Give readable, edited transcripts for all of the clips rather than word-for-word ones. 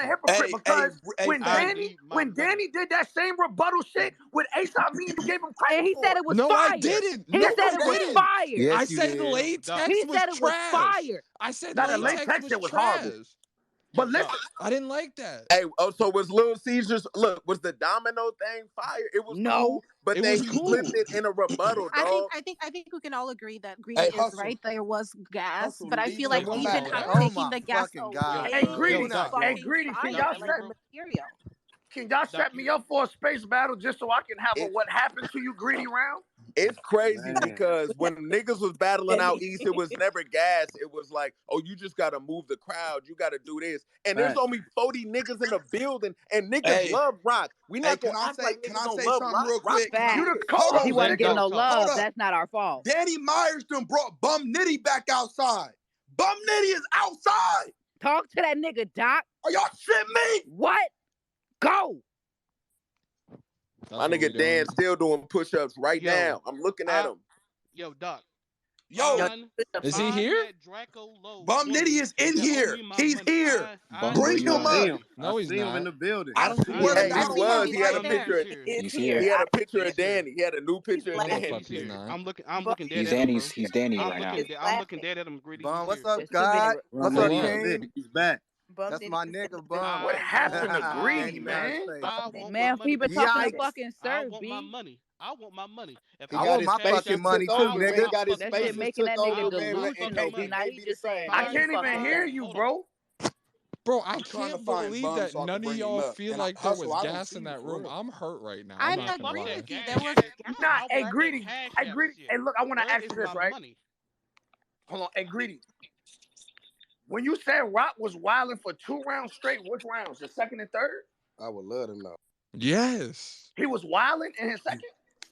a hypocrite because when Danny did that same rebuttal shit with A$AP, me and you gave him credit. And he said it was fire. No, I didn't. He said it was fire. Yes, I said the latex He was said it was fire. I said Now, the the latex shit was horrible. trash. But listen, I didn't like that. Hey, so was Little Caesars? Look, was the domino thing fire? It was cool, but then he flipped it in a rebuttal. Dog. I think we can all agree that Greedy is right. There was gas, but I feel like even him taking the gas away. Hey, Greedy, can y'all set me up for a space battle just so I can have a what happened to you Greedy round? It's crazy because when niggas was battling out east, it was never gas. It was like, oh, you just gotta move the crowd. You gotta do this. And there's only 40 niggas in the building, and niggas love rock. We not gonna act like niggas don't love rock. Real quick? He wasn't getting no love. That's not our fault. Danny Myers done brought Bum Nitty back outside. Bum Nitty is outside. Talk to that nigga, Doc. Are y'all shitting me? What? Go. My nigga Dan still doing push-ups right now. I'm looking at him. Yo, Doc. Yo, is he here? Bum Nitty is in here. He's here. Bring him up. No, he's not. In the building. I don't swear to God. He was. He had a picture. He's here. He had a picture of Danny. He had a new picture of Danny. I'm looking dead at him. He's Danny right now. I'm looking dead at him. Greedy. Bum, what's up, God? What's up, King? He's back. That's my nigga, Bum. What happened to Greedy, man? Man, we been talking to fucking I Sir, want B. my money. I want my money. I want my fucking money too, nigga. That shit making that nigga delusional. B. Now he just saying. I can't even hear you, bro. Bro, I can't believe that none of y'all feel like there was gas in that room. I'm hurt right now. I agree with you. There was Nah, hey, Greedy. Hey, look, I want to ask you this, right? Hold on. Hey, Greedy. When you said Rock was wilding for 2 rounds straight, which rounds? The second and third? I would love to know. Yes. He was wilding in his second?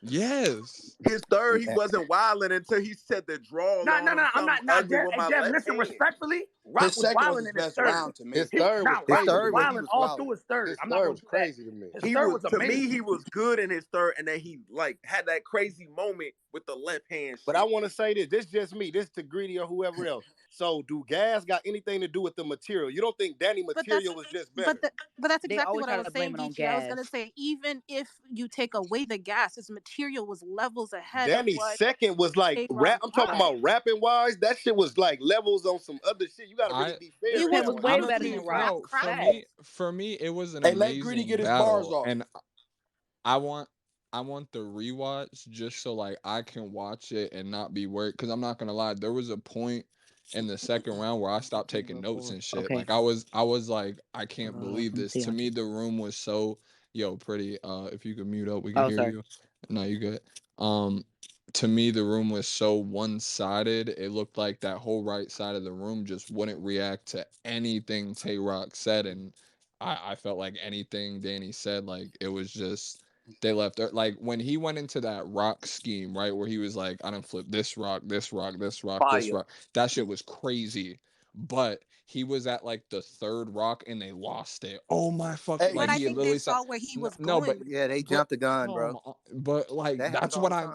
Yes. His third, he wasn't wilding until he said the draw. No, I'm not. Jeff, listen, respectfully, Rock was wilding in his third. Round to me. His third was wilding all through his third. His I'm not third going was to crazy to me. His third was to amazing. me, he was good in his third, and then he like had that crazy moment with the left hand. But I want to say this. This is just me. This to Greedy or whoever else. So, do gas got anything to do with the material? You don't think Danny material was just better? But that's exactly what I was saying, DJ. I was going to say, even if you take away the gas, his material was levels ahead. Danny's second was like rap. I'm talking about rapping wise. That shit was like levels on some other shit. You gotta really be fair. It was way better than Rock. For me, it was an amazing let Greedy get his bars battle, off. and I want the rewatch just so like I can watch it and not be worried. Because I'm not gonna lie, there was a point in the second round where I stopped taking notes and shit. Okay. Like I was like, I can't believe this. To me, the room was so pretty. If you could mute up, we can hear you. No, you good. To me, the room was so one-sided. It looked like that whole right side of the room just wouldn't react to anything Tay Roc said, and I felt like anything Danny said, like it was just they left. Like when he went into that rock scheme, right, where he was like, "I done flipped this rock, this rock, this rock, this rock." That shit was crazy. But he was at like the third rock and they lost it. Oh my fucking! But I think they saw where he was going. But yeah, they jumped the gun, bro. But like that's what I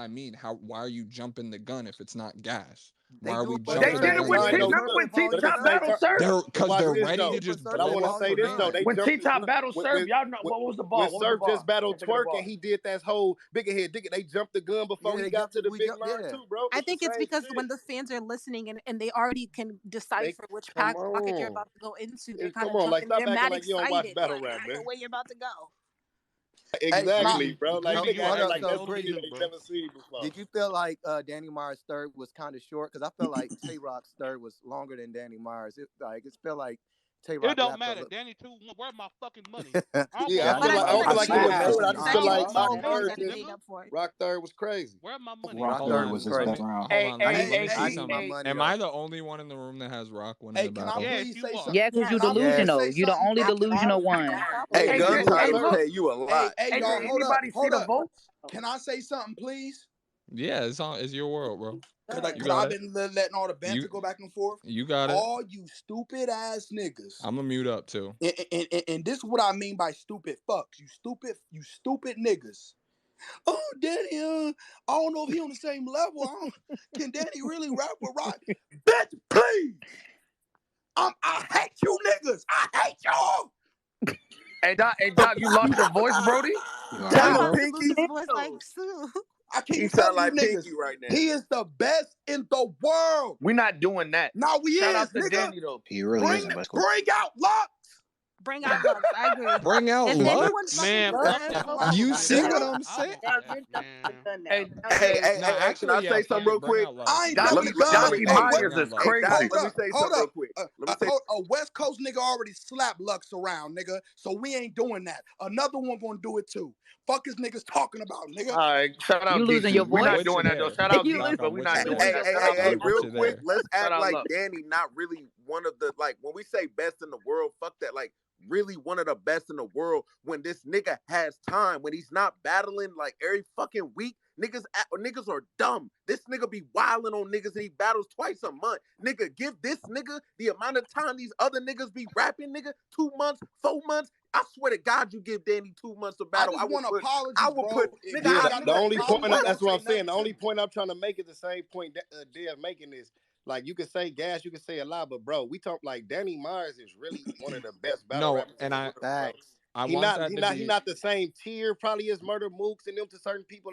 mean. Why are you jumping the gun if it's not gas? Why are we jumping? They did it when T-Top battle served. Because they're ready to just. But I want to say this though. When T-Top battle served, y'all know what was the ball? When Surf just battled Twork and he did that whole bigger head dick, they jumped the gun before he got to the big line too, bro. I think it's because when the fans are listening and they already can decipher which pocket you're about to go into, they're kind of like they're mad you don't watch excited. battle rap, man. Where you're about to go. Exactly, bro. Like nigga, like that's crazy they never seen before. Did you feel like Danny Myers' third was kind of short? Because I feel like Tay Roc's third was longer than Danny Myers. It felt like Tay Roc. It don't matter. Danny too. Where's my fucking money? Yeah, I feel like he was third. I just feel like Roc third was crazy. Where's my money? Roc third was his best round. Am I the only one in the room that has Roc winning the battle? Yeah, because you're delusional. You're the only delusional one. Hey, gun time pay you a lot. Hey, y'all, hold up. Can I say something, please? Yeah, it's your world, bro. Because I've been letting all the banter go back and forth. You got it. All you stupid ass niggas. I'm gonna mute up too. And this is what I mean by stupid fucks. You stupid niggas. Oh, Danny, I don't know if he on the same level. Can Danny really rap with Roc? Bitch, please. I hate you niggas. I hate y'all. Hey Doc, you lost your voice, Brody? Tell him, Wow, he Pinky. lose his voice like Sue. I keep He telling sound you like niggas, Pinky right now. he is the best in the world. We're not doing that. No, we Shout is, out to nigga. Danny though. He really is. Bring out Lux. Bring out Lux. I agree. Bring out If Lux. anyone fucking Man, do fuck that, that. go I You will see get what that. I'm saying? I want that, man. Hey, No, Hey, can I say something real quick? I ain't Doc, never done. Docky Hey, Myers is Hey, Doc, crazy. let me say something real quick. Let me say a West Coast nigga already slapped Lux around, nigga. So we ain't doing that. Another one gonna do it too. Fuck is niggas talking about, nigga. All right, shout out You losing DC. your We're voice? not With doing you that though. there. Shout out You DC, losing- but we're not doing Hey, that. Shout out hey, Lux. real you quick, there. let's act Shout out like Lux. Danny not really one of the, like, when we say best in the world, fuck that, like, really one of the best in the world when this nigga has time, when he's not battling like every fucking week. Niggas are dumb. This nigga be wilding on niggas and he battles twice a month. Nigga, give this nigga the amount of time these other niggas be rapping, nigga, 2 months, 4 months. I swear to God, you give Danny 2 months to battle. I just want apologies, I will bro. put, If nigga, you Yeah, got the no only problem, point, that's don't what I'm say saying. The nothing only to me. point I'm trying to make is the same point Dev making is, like, you can say gas, you can say a lot, but bro, we talk like Danny Myers is really one of the best battle No, rappers in and the world, bro. I He want not that he to not be he not the same tier probably as Murder Mooks and them to certain people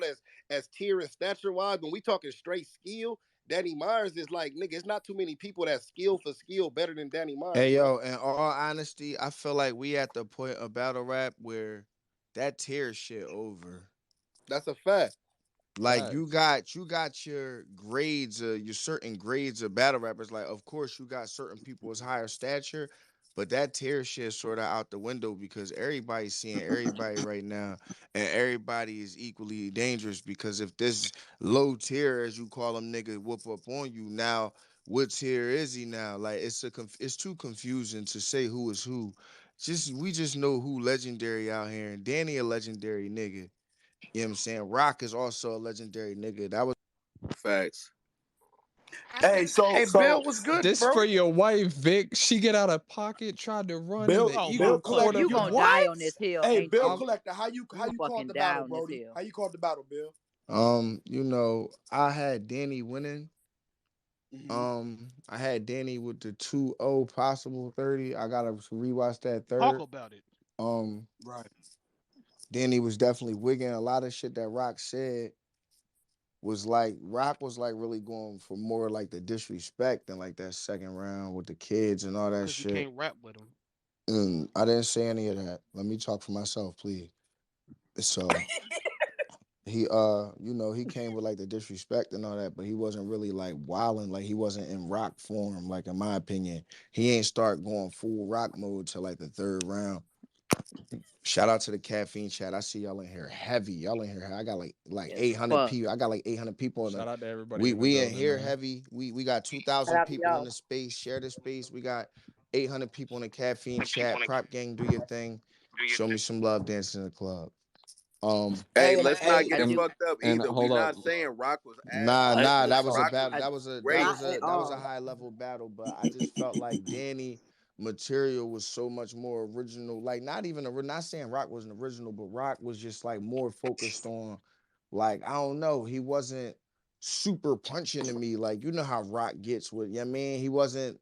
as tier and stature wise. When we talking straight skill, Danny Myers is like, nigga, it's not too many people that skill for skill better than Danny Myers. Hey bro. yo, in all honesty, I feel like we at the point of battle rap where that tier shit over. That's a fact. Like you got your grades, your certain grades of battle rappers. Like, of course, you got certain people with higher stature, but that tier shit sort of out the window because everybody's seeing everybody right now, and everybody is equally dangerous. Because if this low tier, as you call them, nigga, whoop up on you now, what tier is he now? Like, it's too confusing to say who is who. We just know who legendary out here, and Danny a legendary nigga. You know what I'm saying? Rock is also a legendary nigga. That was facts. Hey, Bill was good, this bro. for your wife, Vic. She get out of pocket, tried to run in the Eagle Collector, You quarter. gonna What? die on this hill, Hey, ain't Bill you? Collector, how you fucking called the die battle, on this Brody? hill. How you called the battle, Bill? you know, I had Danny winning. I had Danny with the 2-0 possible 30. I gotta rewatch that third. Talk about it. Right. Danny was definitely wigging a lot of shit that Rock said. Rock was like really going for more like the disrespect than like that second round with the kids and all that Because shit. you can't rap with him. I didn't say any of that. Let me talk for myself, please. So he he came with like the disrespect and all that, but he wasn't really like wilding, like he wasn't in Rock form, like in my opinion. He ain't start going full Rock mode till like the third round. Shout out to the Caffeine chat. I see y'all in here heavy. Y'all in here. I got like 800 people. I got like 800 people. Shout out to everybody. We in here heavy. We got 2,000 people in the space. Share the space. We got 800 people in the Caffeine chat. Prop gang, do your thing. Show me some love dancing in the club. Hey, let's not get it and, fucked up and either. hold We're up. not saying Rock was ass. Nah, that was a Rock battle. That was a great. high level battle, but I just felt like Danny material was so much more original. Like not saying Rock wasn't original, but Rock was just like more focused on, like, I don't know, he wasn't super punching to me. Like, you know how Rock gets with, I mean, he wasn't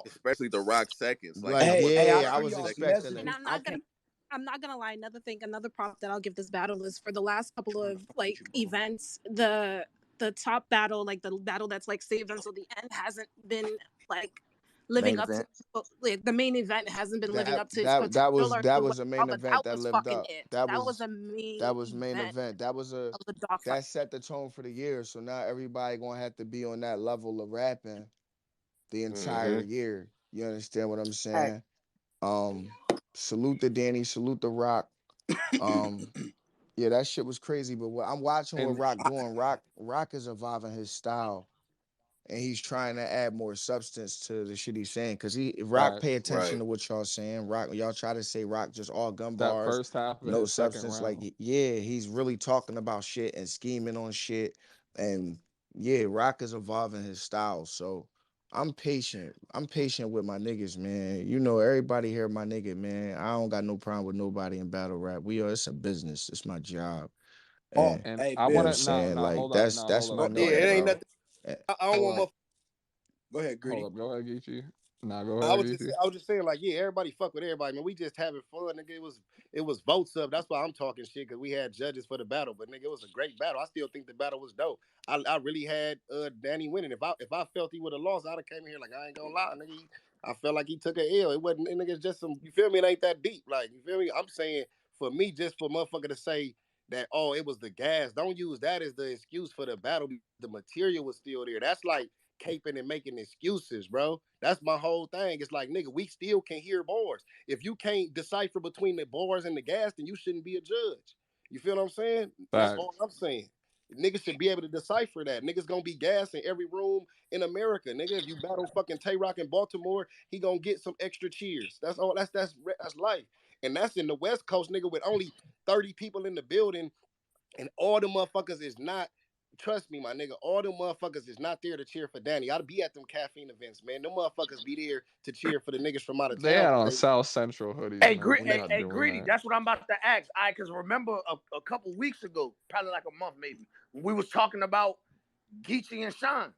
especially the Rock seconds. Like, I was expecting and I'm not gonna lie. Another prop that I'll give this battle is for the last couple of like events, the top battle, like the battle that's like saved until the end, hasn't been like living up to, like the main event hasn't been living up to its potential. That was a main event that lived up. That was a main event. That set the tone for the year. So now everybody gonna have to be on that level of rapping the entire year. You understand what I'm saying? Salute to Danny, salute to Rock. Yeah, that shit was crazy. But I'm watching what Rock doing. Rock is evolving his style, and he's trying to add more substance to the shit he's saying. Cause Rock pay attention to what y'all saying. Rock, y'all try to say Rock just all gun bars, that first half of no substance. Like, yeah, he's really talking about shit and scheming on shit. And yeah, Rock is evolving his style. So I'm patient. I'm patient with my niggas, man. You know, everybody here, my nigga, man. I don't got no problem with nobody in battle rap. It's a business. It's my job. And I want to that's my nigga. Yeah, it ain't bro. nothing. I don't want. Go ahead, Greedy. Hold up, go ahead, Geechee. Nah, go I ahead, was Easy. just saying, like, yeah, everybody fuck with everybody, man. We just having fun, nigga. It was votes up. That's why I'm talking shit, because we had judges for the battle. But nigga, it was a great battle. I still think the battle was dope. I really had Danny winning. If I felt he would have lost, I'd have came in here like, I ain't gonna lie, nigga. I felt like he took an L. It wasn't, nigga. It's just some. You feel me? It ain't that deep. Like, you feel me? I'm saying, for me, just for motherfucker to say that, oh, it was the gas. Don't use that as the excuse for the battle. The material was still there. That's like caping and making excuses, bro. That's my whole thing. It's like, nigga, we still can hear bars. If you can't decipher between the bars and the gas, then you shouldn't be a judge. You feel what I'm saying? That's all I'm saying. Niggas should be able to decipher that. Niggas gonna be gas in every room in America. Nigga, if you battle fucking Tay Roc in Baltimore, he gonna get some extra cheers. That's all. That's life. And that's in the West Coast, nigga, with only 30 people in the building, and all the motherfuckers is not. Trust me, my nigga, all them motherfuckers is not there to cheer for Danny. I'd be at them Caffeine events, man. Them motherfuckers be there to cheer for the niggas from out of town. They had on South Central hoodies. Hey, man. Greedy, that's what I'm about to ask. Because remember a couple weeks ago, probably like a month maybe, when we was talking about Geechee and Sean.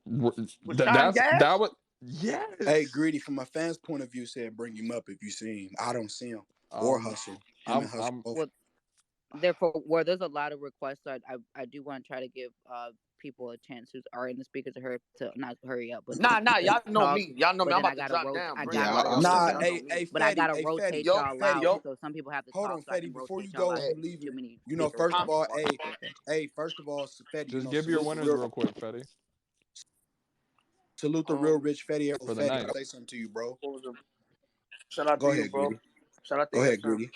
That was yes. Hey, Greedy, from a fan's point of view, said bring him up if you see him. I don't see him. Or Hustle. Therefore, where there's a lot of requests, I do want to try to give people a chance who are in the speaker to not hurry up, but y'all know me. Y'all know me. I'm about to drop down. But I gotta rotate y'all out. So some people have to hold talk. on, Fetty, before you go, you leave it. You know, first of all, Fetty, just give your winners real quick, Fetty. Salute the real rich Fetty. Fetty, I'll say something to you, bro. Shout out to you, bro. Shout out to you. Go ahead, Greedy.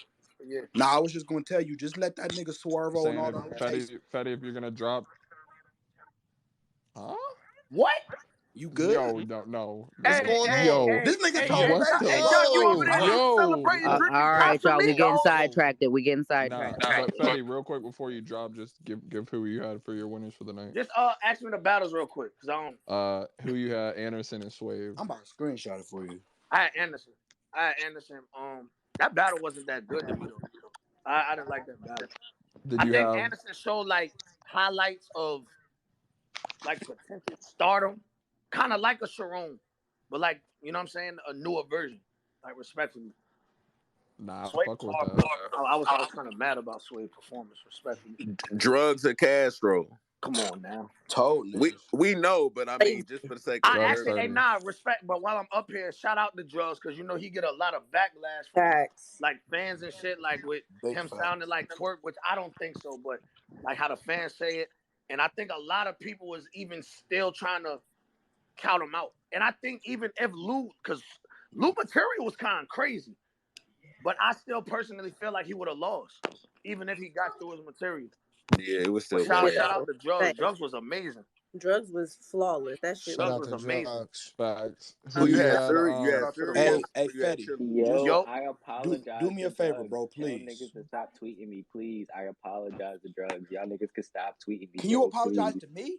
Yeah. Nah, I was just gonna tell you, just let that nigga Swervo and all the Fetty, if you're gonna drop. Huh? What? You good? Yo, no. What's going on? Yo, this nigga told all right, y'all. We getting sidetracked. We getting sidetracked. But Fetty, real quick before you drop, just give who you had for your winners for the night. Just ask me the battles real quick, cause I don't. Who you had? Anderson and Swave. I'm about to screenshot it for you. I had Anderson. That battle wasn't that good to me though. I didn't like that battle. I think Anderson showed like highlights of like potential stardom, kind of like a Sharon, but like, you know what I'm saying, a newer version, like respectfully. Nah, Sway fuck with that. I was kind of mad about Sway's performance, respectfully. Drugs at Castro. Come on now. Totally. We know, but I mean, just for the sake of respect. But while I'm up here, shout out to Drugs, because you know he get a lot of backlash from like fans and shit, like with him sounding like Twork, which I don't think so, but like how the fans say it. And I think a lot of people was even still trying to count him out. And I think even if Lou, because Lou material was kind of crazy, but I still personally feel like he would have lost, even if he got through his material. Yeah, it was still. Shout out to Drugs. Drugs was amazing. Drugs was flawless. That shit was amazing. Facts. Who you had? Hey, Fetty. Yo, I apologize. Do me a favor, bro, please. Y'all niggas to stop tweeting me, please. I apologize to Drugs. Y'all niggas can stop tweeting me. Can you apologize to me?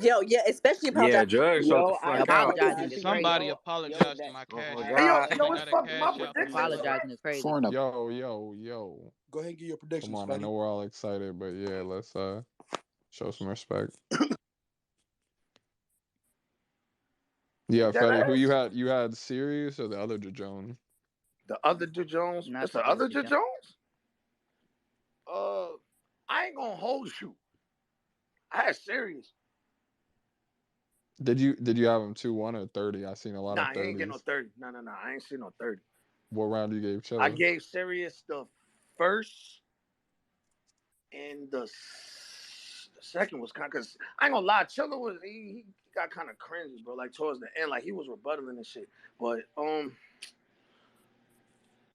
Yo, yeah, especially apologize. Yeah, Drugs. I apologize. Somebody apologize to my cash. Apologizing is crazy. Yo. Go ahead and give your predictions. Come on, I know we're all excited, but yeah, let's show some respect. Yeah, Fetty, who you had? You had Sirius or the other Jones? The other Jones? It's the other Jones? I ain't gonna hold you. I had Sirius. Did you have him 2-1 or 30? I seen a lot of 30s. Nah, I ain't get no 30. No, I ain't seen no 30. What round you gave Chilla? I gave Sirius the first, and the second was kind of, because I ain't gonna lie, Chilla was he got kind of cringy, bro. Like towards the end, like he was rebuttaling and shit. But I don't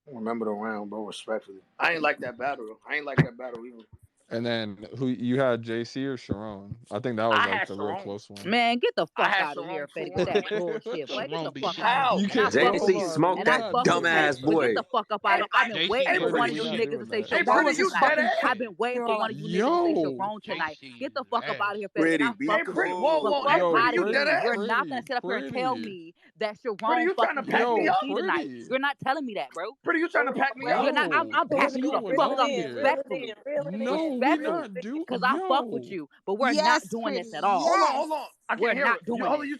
remember the round, bro. Respectfully, I ain't like that battle. Either. And then who you had, JC or Sharon? I think that was like the real close one. Man, get the fuck out of here, Fetty, with that bullshit. Boy, get the fuck out. JC smoked that dumbass boy. Get the fuck up out of here. I've been waiting for one of you niggas to say Sharon tonight. I've been waiting for one of you niggas to say Sharon tonight. Get the fuck up out of here, Fetty. You're not gonna sit up here and tell me that Sharon fucking JC tonight. You're not telling me that, bro. Pretty, you trying to pack me up? I'm packing you the fuck up, respectfully. respectfully, because I fuck with you, but we're not doing this at all. Hold on. I can't hear it. Hold on, you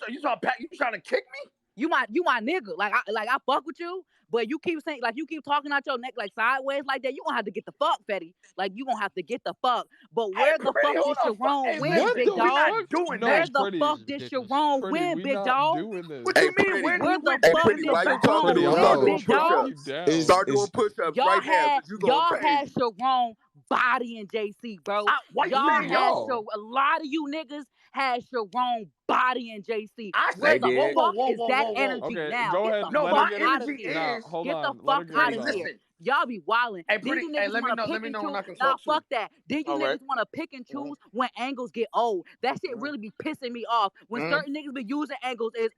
trying to kick me? You my nigga. Like I fuck with you, but you keep saying, like, you keep talking out your neck like sideways like that. You gonna have to get the fuck, Fetty. Like, you gonna have to get the fuck. But where the fuck did Sharon win, big dog? Where the fuck did Sharon win, big dog? What you mean? Where the fuck fuck did Sharon win, big dog? Start doing push-ups right now. Y'all had Sharon body in JC, bro. Y'all had a lot of you niggas had Sharon body in JC. Where the fuck is that energy now? Go ahead. No, my energy is get the fuck out of here. Y'all be wildin'. Hey, Then you niggas want to pick and choose. Nah, fuck that. Then you niggas want to pick and choose when angles get old. That shit really be pissing me off. When certain niggas be using angles is,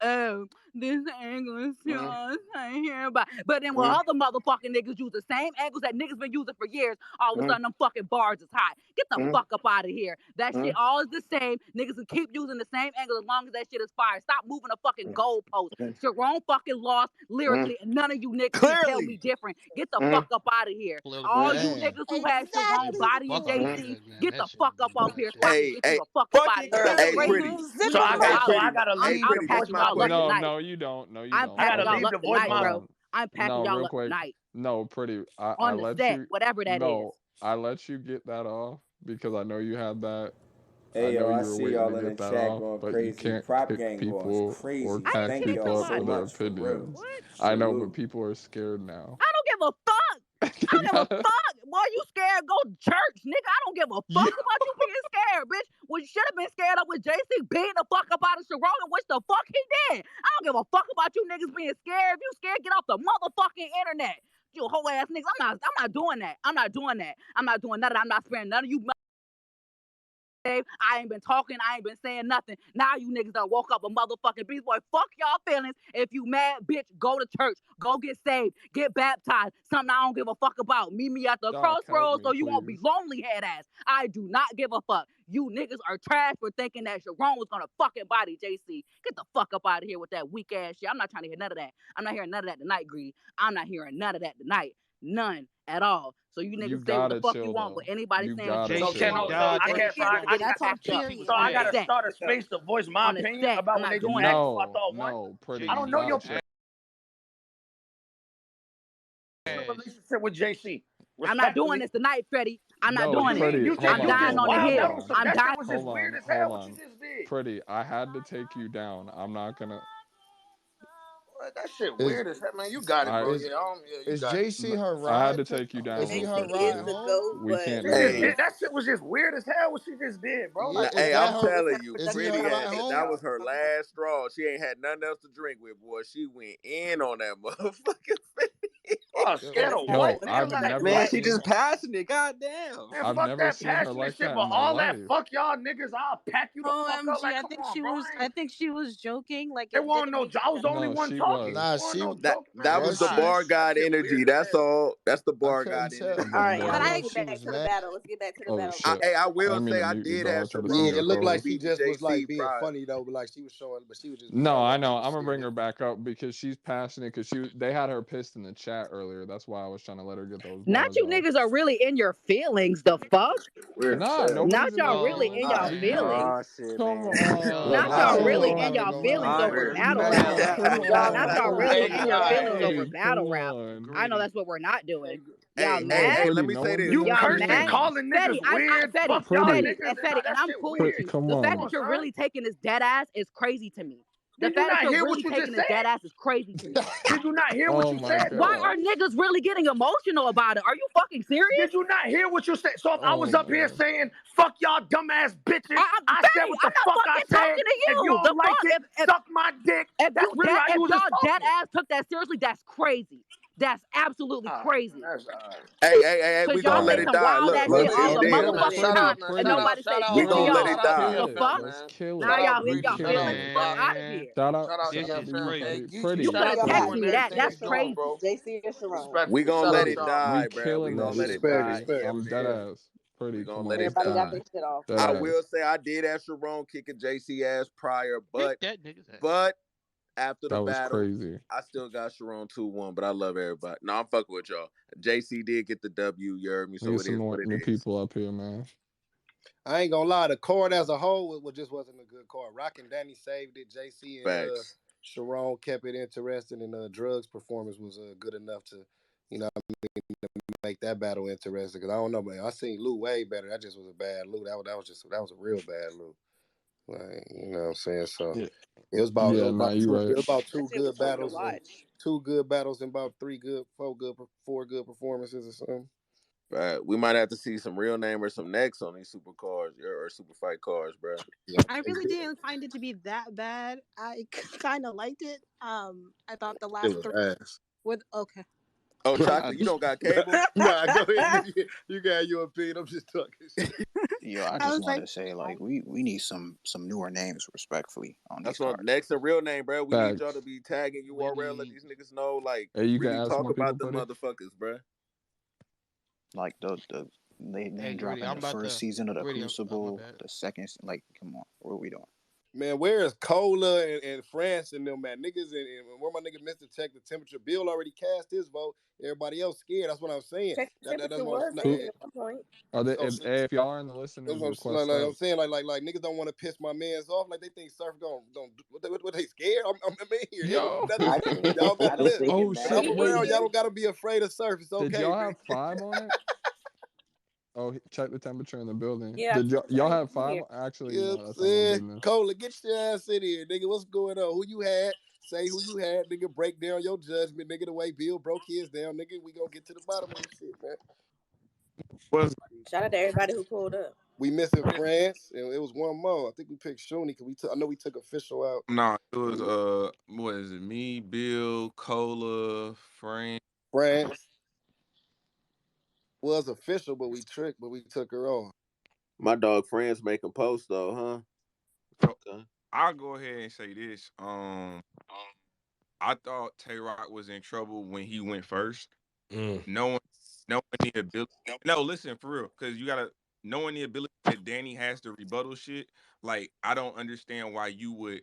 this angle is yours. I hear about. But then when other motherfucking niggas use the same angles that niggas been using for years, all of a sudden them fucking bars is hot. Get the fuck up out of here. That shit all is the same. Niggas can keep using the same angle as long as that shit is fire. Stop moving the fucking goalpost. Sharon fucking lost lyrically, and none of you niggas can tell me different. Get the fuck up out of here. All you niggas who had Sharon body in JC, get the fuck up off here. Get the fuck up out of here. So I gotta leave. I'm packing y'all up tonight. No, you don't. I'm packing y'all up tonight, bro. I'm packing y'all up tonight. No, pretty. On the set, whatever that is. I let you get that off because I know you had that. Hey, I see y'all in the chat going crazy. You can't Prop pick gang people going crazy. or catch Thank people y'all up so for their much, for real. opinions. I know, but people are scared now. I don't give a fuck. I don't give a fuck. Boy, you scared? Go to church, nigga. I don't give a fuck about you being scared, bitch. What you should have been scared of with JC beating the fuck up out of Sharon, which the fuck he did. I don't give a fuck about you niggas being scared. If you scared, get off the motherfucking internet. You whole ass niggas. I'm not doing that. I'm not doing that. I'm not doing nothing. I'm not sparing none of you. I ain't been talking. I ain't been saying nothing. Now you niggas done woke up a motherfucking beast. Boy, fuck y'all feelings. If you mad, bitch, go to church. Go get saved. Get baptized. Something I don't give a fuck about. Meet me at the crossroads so you won't be lonely head ass. I do not give a fuck. You niggas are trash for thinking that Sharon was gonna fucking body JC. Get the fuck up out of here with that weak ass shit. I'm not trying to hear none of that. I'm not hearing none of that tonight, Greedy. I'm not hearing none of that tonight. None at all. So you niggas say what the fuck you want, but anybody saying I gotta start a space to voice my opinion about when they do that. No, pretty. I don't know your relationship with JC. I'm not doing this tonight, Freddie. I'm not doing it. I'm dying on the hill. I'm dying. That was just weird as hell what you just did. Pretty, I had to take you down. I'm not gonna. That shit weird as hell, man. You got it, bro. Is JC her ride? I had to take you down. Is he her ride home? We can't do that. That shit was just weird as hell what she just did, bro. Like, hey, I'm telling you, that was her last straw. She ain't had nothing else to drink with, boy. She went in on that motherfucking thing. Oh, scared of what? Man, she just passing it. Goddamn. Man, I've never seen her like that. But all that fuck y'all niggas, I'll pack you the fuck up. Like, I think she was joking. Like it wasn't no. I was the only one talking. Nah, that was the bar god energy. That's all. That's the bar god energy. All right, but let's get back to the battle. Let's get back to the battle. Hey, I will say I did have some. It looked like she just was like being funny though, but like she was showing, but she was just. No, I know. I'm gonna bring her back up because she's passionate. Because they had her pissed in the chat earlier. That's why I was trying to let her get those. Not you niggas are really in your feelings. The fuck? Nah, not y'all really in y'all feelings. Not y'all really in y'all feelings over battle rap. Not y'all really in your feelings over battle rap. I know that's what we're not doing. Y'all mad? Hey, let me say this. You cursing, calling niggas weird. Fuck y'all niggas. And I'm cool with you. The fact that you're really taking this dead ass is crazy to me. The fact that you're really taking this dead ass is crazy to me. Did you not hear what you said? Why are niggas really getting emotional about it? Are you fucking serious? Did you not hear what you said? So if I was up here saying, fuck y'all dumbass bitches, I said what the fuck I said. If you don't like it, suck my dick. If y'all dead ass took that seriously, that's crazy. That's absolutely crazy. Hey, we gonna let it die. Look, and nobody said we gonna let it die. The fuck? Now y'all in y'all feelings. Fuck out of here. Shout out. You could have texted me that. That's crazy. JC and Sharon. We gonna let it die, bro. We gonna let it die. I'm dead ass. Pretty. Gonna let it die. I will say I did have Sharon kicking JC ass prior, but after the That was battle, crazy. I still got Sharon 2-1, but I love everybody. No, I'm fucking with y'all. JC did get the W, you heard me, so it is what it new is. people up here, man. I ain't gonna lie, the card as a whole just wasn't a good card. Rock and Danny saved it. JC and Sharon kept it interesting, and Drug's performance was good enough to, make that battle interesting. Because I don't know, man. I seen Lou way better. That just was a bad Lou. That was a real bad Lou. Like, you know what I'm saying? So it was about right. It was about two good battles. Two good battles and about four good performances or something. Right. We might have to see some real name or some necks on these super cars or super fight cars, bro. I really didn't find it to be that bad. I kind of liked it. I thought the last three were okay. Oh, Chocolate, you don't got cable? Nah, go ahead. You got your opinion. I'm just talking shit. Yo, I just want to say, like, we need some newer names, respectfully, on these cards. Next a real name, bro. We need y'all to be tagging URL, let these niggas know, like, hey, you really can talk about them motherfuckers, bro. Like they dropping the first season of the Crucible, the second, like, come on, what are we doing? Man, where is Cola and France and them, man? Niggas and where my nigga Mr. Check the Temperature? Bill already cast his vote. Everybody else scared. That's what I'm saying. Check the temperature was at some point. If y'all are in the listening, I'm saying, like niggas don't want to piss my mans off. Like they think Surf don't what they scared? I'm in here. Yo. Y'all gonna live. Oh shit! I'm around. Y'all don't gotta be afraid of Surf. It's okay. Did y'all have 5 on it? Oh, check the temperature in the building. Yeah. Did y'all have 5? Actually, yeah, no, that's not my business. Cola, get your ass in here, nigga. What's going on? Who you had? Say who you had, nigga. Break down your judgment, nigga. The way Bill broke his down, nigga. We gonna get to the bottom of this shit, man. Shout out to everybody who pulled up. We missing France, and it was one more. I think we picked Shoney because I know we took official out. Nah, it was what is it? Me, Bill, Cola, France. Was official, but we took her on. My dog France making posts though, huh? Okay. I'll go ahead and say this. I thought Tay Roc was in trouble when he went first. Knowing the ability. No, listen, for real, because you gotta knowing the ability that Danny has to rebuttal shit. Like, I don't understand why you would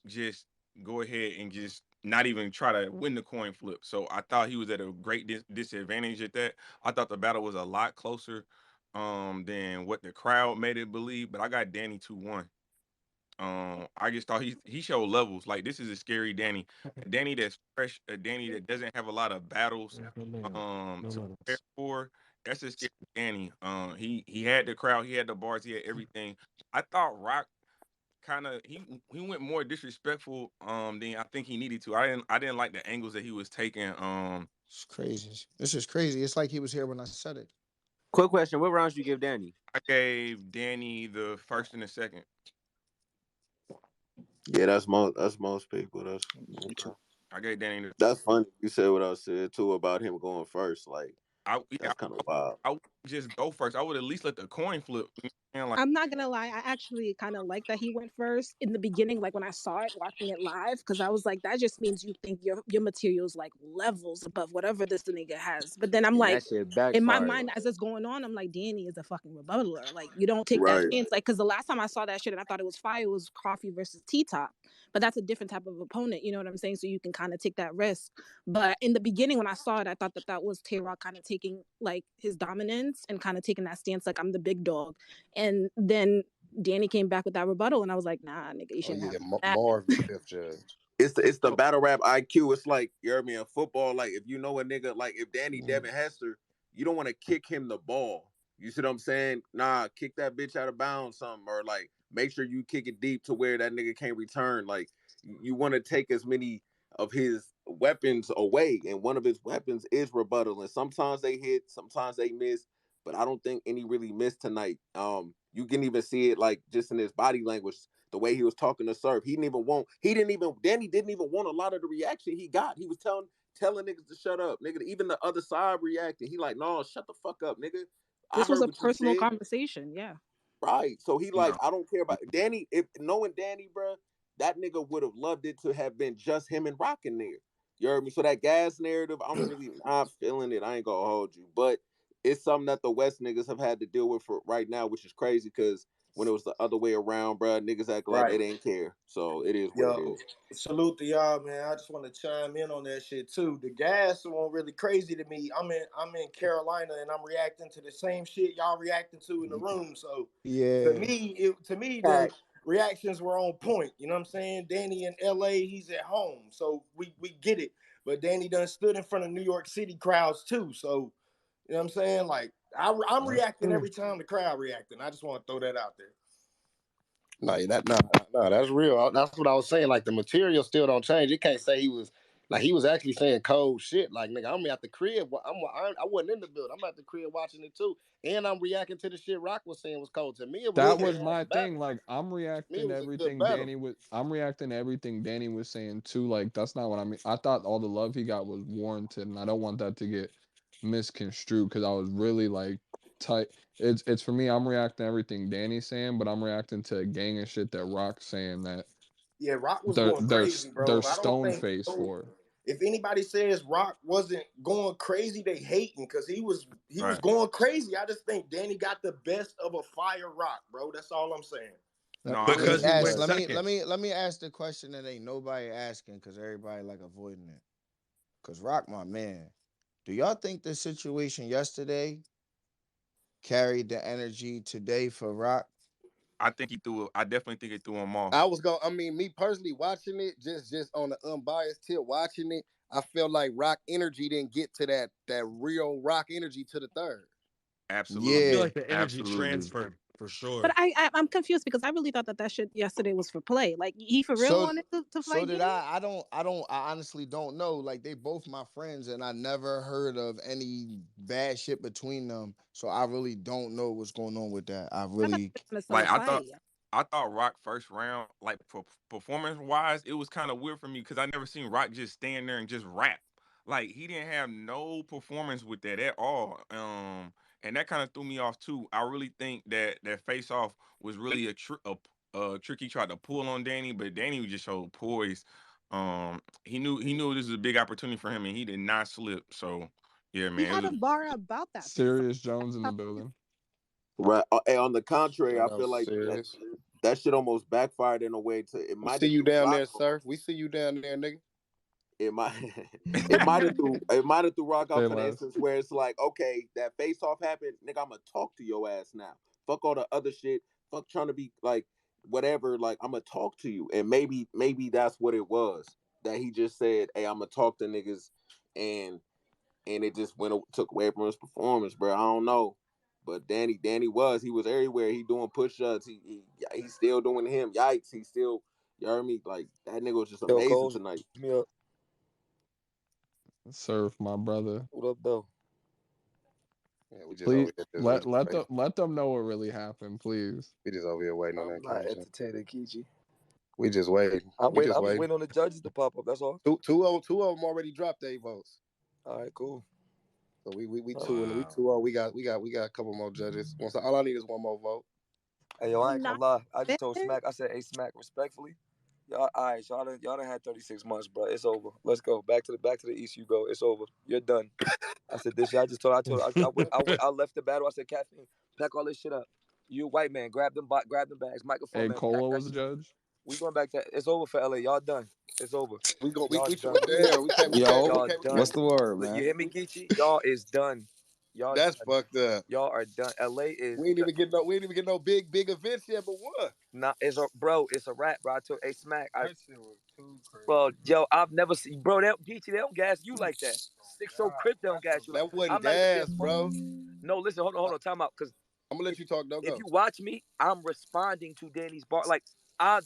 just go ahead and just not even try to win the coin flip. So I thought he was at a great disadvantage at that. I thought the battle was a lot closer than what the crowd made it believe. But I got Danny 2-1. I just thought he showed levels. Like, this is a scary Danny. Danny that's fresh, a Danny that doesn't have a lot of battles to prepare for. That's a scary Danny. He had the crowd, he had the bars, he had everything. I thought Roc kind of he went more disrespectful than I think he needed to. I didn't like the angles that he was taking. It's crazy. This is crazy. It's like he was here when I said it. Quick question: what rounds you give Danny? I gave Danny the first and the second. Yeah, that's most people. That's me too. I gave Danny. That's funny. You said what I said too about him going first. Like, that's kind of wild. I would just go first. I would at least let the coin flip. I'm not gonna lie, I actually kind of like that he went first in the beginning, like when I saw it, watching it live, because I was like, that just means you think your material is like levels above whatever this nigga has. But then I'm like, in my mind, as it's going on, I'm like, Danny is a fucking rebuttaler. Like, you don't take that chance. Like, because the last time I saw that shit and I thought it was fire, it was Coffee versus T-Top. But that's a different type of opponent, you know what I'm saying? So you can kind of take that risk. But in the beginning, when I saw it, I thought that was Tay Roc kind of taking like his dominance and kind of taking that stance, like, I'm the big dog. And then Danny came back with that rebuttal, and I was like, nah, nigga, you shouldn't have Marv the fifth judge. It's the battle rap IQ. It's like, you heard me, in football, like, if you know a nigga, like, if Danny Devin Hester, you don't want to kick him the ball. You see what I'm saying? Nah, kick that bitch out of bounds something, or like make sure you kick it deep to where that nigga can't return. Like, you want to take as many of his weapons away, and one of his weapons is rebuttal. And sometimes they hit, sometimes they miss, but I don't think any really missed tonight. You can even see it like just in his body language, the way he was talking to Surf. Danny didn't even want a lot of the reaction he got. He was telling niggas to shut up, nigga. Even the other side reacting. He like, no, shut the fuck up, nigga. This was a personal conversation, yeah. Right. So he like, I don't care about Danny. If knowing Danny, bro, that nigga would have loved it to have been just him and Roc in there. You heard me? So that gas narrative, I'm really not feeling it. I ain't gonna hold you. But it's something that the West niggas have had to deal with for right now, which is crazy because when it was the other way around, bro. Niggas act like they didn't care. So it is what it is. Salute to y'all, man. I just want to chime in on that shit too. The gas one really crazy to me. I'm in Carolina and I'm reacting to the same shit y'all reacting to in the room. So to me, the reactions were on point. You know what I'm saying? Danny in LA, he's at home. So we get it. But Danny done stood in front of New York City crowds too. So you know what I'm saying? Like I'm reacting every time the crowd reacting. I just want to throw that out there. No, that's real. That's what I was saying. Like the material still don't change. You can't say he was actually saying cold shit. Like nigga, I'm at the crib. I wasn't in the building. I'm at the crib watching it too, and I'm reacting to the shit Roc was saying was cold. To me, it was that was my thing. Like I'm reacting to everything I'm reacting to everything Danny was saying too. Like that's not what I mean. I thought all the love he got was warranted, and I don't want that to get misconstrued because I was really like tight. It's for me. I'm reacting to everything Danny's saying, but I'm reacting to a gang of shit that Roc's saying that. Yeah, Roc was going crazy, bro. They're stone face for. If anybody says Roc wasn't going crazy, they hating because he was going crazy. I just think Danny got the best of a fire Roc, bro. That's all I'm saying. No, because let me ask the question that ain't nobody asking because everybody like avoiding it. Cause Roc, my man, do y'all think the situation yesterday carried the energy today for Roc? I definitely think he threw him off. Me personally watching it, just on the unbiased tip, watching it, I felt like Roc energy didn't get to that real Roc energy to the third. Absolutely. I feel like the energy transferred for sure. But I'm confused because I really thought that shit yesterday was for play. Like he for real wanted to fight. So did I. I honestly don't know. Like they both my friends, and I never heard of any bad shit between them. So I really don't know what's going on with that. I thought Roc first round, like performance wise, it was kind of weird for me because I never seen Roc just stand there and just rap. Like he didn't have no performance with that at all. And that kind of threw me off too. I really think that face off was really a trick he tried to pull on Danny, but Danny just showed poise. He knew this was a big opportunity for him, and he did not slip. So yeah, man. He had a bar about that. Serious Jones in the building. Right. Hey, on the contrary, I feel like that shit almost backfired in a way. It might see you down there, sir. We see you down there, nigga. It might have threw Roc off in the instance where it's like, okay, that face off happened, nigga. I'm gonna talk to your ass now. Fuck all the other shit. Fuck trying to be like whatever. Like I'm gonna talk to you, and maybe that's what it was that he just said. Hey, I'm gonna talk to niggas, and it just took away from his performance, bro. I don't know. But Danny was everywhere. He doing push-ups. He's still doing him. Yikes. He still, you heard me? Like, that nigga was just amazing tonight. Surf, my brother. What up, though? Yeah, we just please let them know what really happened, please. We just over here waiting on that. I'm not entertaining Kichi. We just waiting. I'm just waiting on the judges to pop up. That's all. Two of them already dropped their votes. All right, cool. So we 2-0. We got a couple more judges. All I need is one more vote. Hey yo, I ain't gonna lie. I just told Smack. I said, "Hey Smack, respectfully, y'all, all right, y'all done had 36 months, bro. It's over. Let's go back to the East. You go. It's over. You're done." I said this shit. I left the battle. I said, "Caffeine, pack all this shit up. You white man, grab them bags, microphone. Hey, man, Cola was a judge. We going back to it's over for LA. Y'all done. It's over. We done. Yo, what's the word, man? You hear me, Geechee? Y'all is done. That's fucked up. Y'all are done. LA is. We ain't even get no big events yet. But what? Nah, it's a rap, bro. I took a Smack. That shit was too crazy. Bro, yo, I've never seen, bro. Geechee, they don't gas you like that. 6-0 Crip, they don't gas you. That wasn't gas, bro. No, listen, hold on, time out, because I'm gonna let you talk. If you watch me, I'm responding to Danny's bar. Like I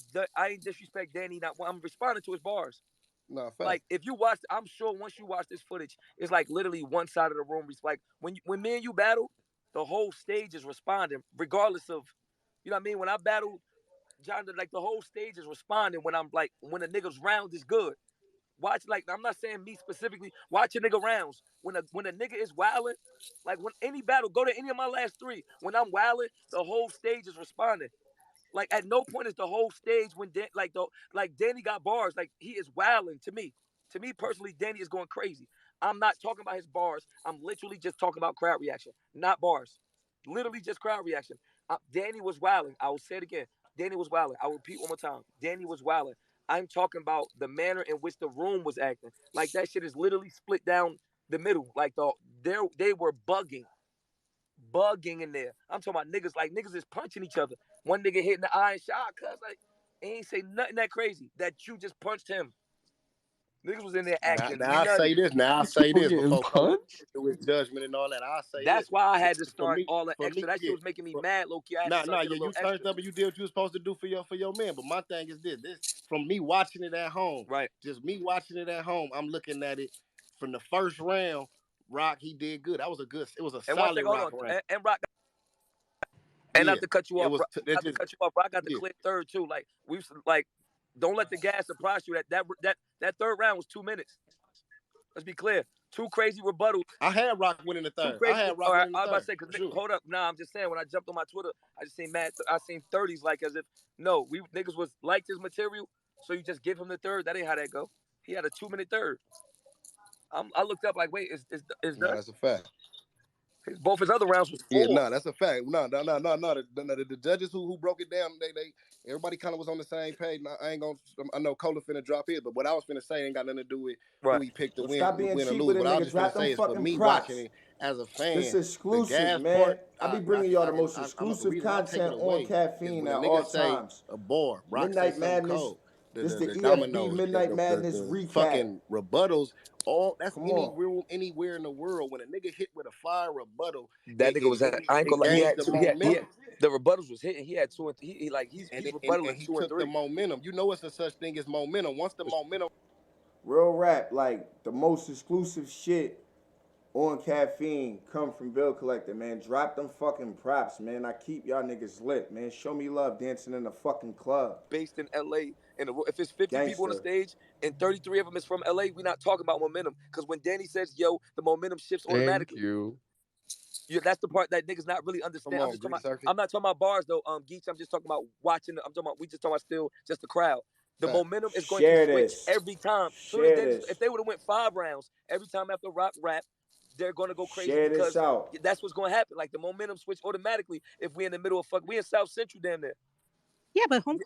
ain't disrespect Danny. I'm responding to his bars. No, fact. Like if you watch, I'm sure once you watch this footage, it's like literally one side of the room. It's like when me and you battle, the whole stage is responding, regardless of, you know what I mean. When I battle, John, like the whole stage is responding when I'm like when a nigga's round is good. Watch, like I'm not saying me specifically. Watch a nigga rounds. When a nigga is wilding, like when any battle, go to any of my last 3. When I'm wilding, the whole stage is responding. Like at no point is the whole stage when Danny got bars. Like he is wilding to me. To me personally, Danny is going crazy. I'm not talking about his bars. I'm literally just talking about crowd reaction, not bars. Literally just crowd reaction. Danny was wilding. I will say it again. Danny was wilding. I will repeat one more time. Danny was wilding. I'm talking about the manner in which the room was acting. Like that shit is literally split down the middle. Like they were bugging in there. I'm talking about niggas. Like niggas is punching each other. One nigga hitting the eye and shot. Cause like ain't say nothing that crazy. That you just punched him. Niggas was in there acting. Now I say this. Now I say this before Cole do his judgment and all that. I say that's this. why I had to For start me, all the for extra. me, That shit was making me mad, low key. I had to start getting a you little turned extra. up and you did what you were supposed to do for your man. But my thing is this from me watching it at home. Right. Just me watching it at home. I'm looking at it from the first round. Roc, he did good. It was a solid Roc round. And Roc. And not to cut you off, Roc got the clear third too. Like don't let the gas surprise you. That third round was 2 minutes. Let's be clear. 2 crazy rebuttals. I had Roc winning the third. I was about to say, hold up. Nah, I'm just saying, when I jumped on my Twitter, I just seen I seen 30s like as if, no, we niggas was liked his material, so you just give him the third. That ain't how that go. He had a 2-minute third. I looked up like, wait, is that's a fact. Both his other rounds was 4. Yeah, that's a fact. No. The judges who broke it down, everybody kind of was on the same page. I know Cola finna drop his, but what I was finna say ain't got nothing to do with who he picked to win or lose. What I was just finna say is for me watching it as a fan, this exclusive, the gas man. part, I be bringing y'all the most exclusive content on Caffeine at all times. A bar, Roc Midnight say Madness. cold. This the EFB dominoes, Midnight Madness recap. Fucking rebuttals. All that's anywhere in the world. When a nigga hit with a fire rebuttal, that nigga was. I ain't gonna lie. The rebuttals was hitting. He had 2 and 3. He's rebuttaling he 2 and 3. Took the momentum. You know, it's a such thing as momentum. Once the momentum, real rap, like the most exclusive shit on Caffeine come from Bill Collector, man. Drop them fucking props, man. I keep y'all niggas lit, man. Show me love dancing in the fucking club. Based in LA, and if it's 50 people on the stage and 33 of them is from LA, we're not talking about momentum. Because when Danny says, yo, the momentum shifts automatically. Thank you. Yeah, that's the part that niggas not really understand. I'm not talking about bars though, Geach. I'm just talking about watching. We just talking about still just the crowd. The momentum is going to switch every time. If they would have went 5 rounds, every time after Roc rap, they're gonna go crazy because that's what's gonna happen. Like the momentum switch automatically if we in the middle of we in South Central damn near. Yeah, but home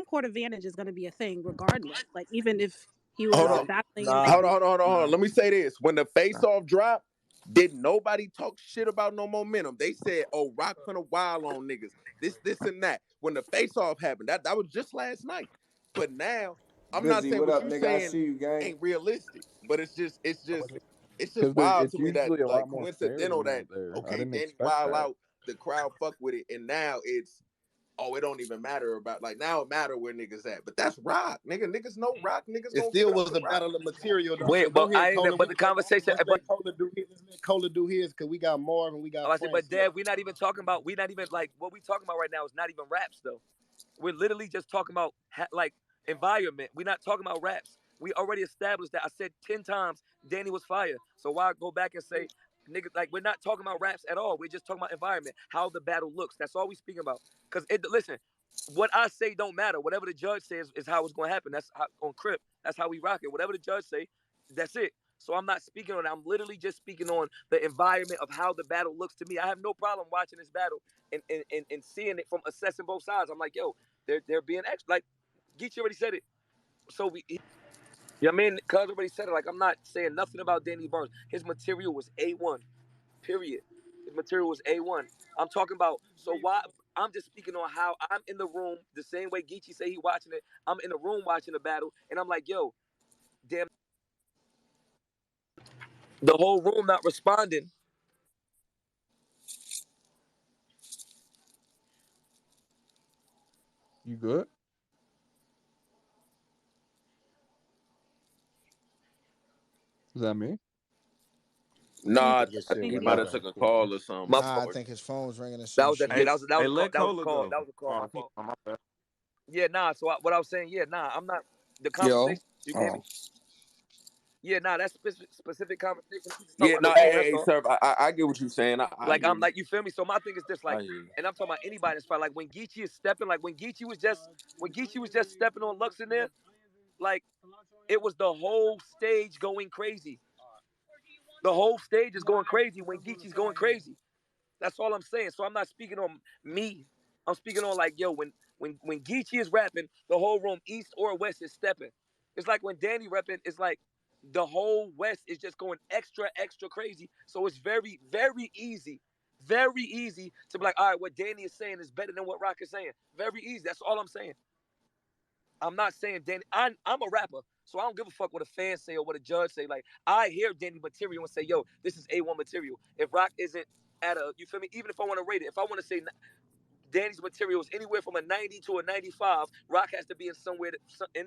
court advantage is gonna be a thing regardless. Like even if he was battling. Hold on. Let me say this: when the face-off dropped, did nobody talk shit about no momentum? They said, "Oh, Roc finna wild on niggas." This, and that. When the face-off happened, that was just last night. But now, I'm not saying what you saying ain't realistic, but it's just wild to me that like coincidental that Danny wild out, the crowd fuck with it, and now it's it don't even matter about now it matter where niggas at. But that's Roc, niggas know Roc, niggas. It still was a battle of material. Wait, but the conversation. But Cola do his because we got Marv and we got. But Dad, we're not even talking about. We're not even what we talking about right now is not even raps though. We're literally just talking about environment. We're not talking about raps. We already established that. I said 10 times Danny was fire. So why go back and say, nigga, we're not talking about raps at all. We're just talking about environment, how the battle looks. That's all we speaking about. Because listen, what I say don't matter. Whatever the judge says is how it's going to happen. That's how, on Crip. That's how we rock it. Whatever the judge say, that's it. So I'm not speaking on that. I'm literally just speaking on the environment of how the battle looks to me. I have no problem watching this battle and seeing it from assessing both sides. I'm like, yo, they're being extra. Like Geechee already said it. So I mean, cuz already said it. Like I'm not saying nothing about Danny Burns. His material was A1. Period. His material was A1. I'm talking about. So why? I'm just speaking on how I'm in the room the same way Geechee say he watching it. I'm in the room watching the battle, and I'm like, yo, damn. The whole room not responding. You good? Is that me? Nah, I think he might have took a call or something. Nah, I think his phone's ringing or something. That was a call. That was a call. My fault. Yeah, nah. So what I was saying, yeah, nah. I'm not the conversation. You hear me? Yeah, nah. That's specific conversation. Yeah, no, hey, sir. I get what you're saying. I'm like, you feel me? So my thing is this, like, and I'm talking about anybody that's fine. Like when Geechee is stepping, like when Geechee was just stepping on Lux in there, like it was the whole stage going crazy. The whole stage is going crazy when Geechee's going crazy. That's all I'm saying. So I'm not speaking on me. I'm speaking on like, yo, when Geechee is rapping, the whole room, east or west, is stepping. It's like when Danny rapping, it's like the whole west is just going extra, extra crazy. So it's very, very easy to be like, all right, what Danny is saying is better than what Roc is saying. Very easy. That's all I'm saying. I'm not saying Danny. I'm a rapper, so I don't give a fuck what a fan say or what a judge say. Like, I hear Danny material and say, yo, this is A1 material. If Roc isn't at a, you feel me? Even if I want to rate it, if I want to say Danny's material is anywhere from a 90 to a 95, Roc has to be in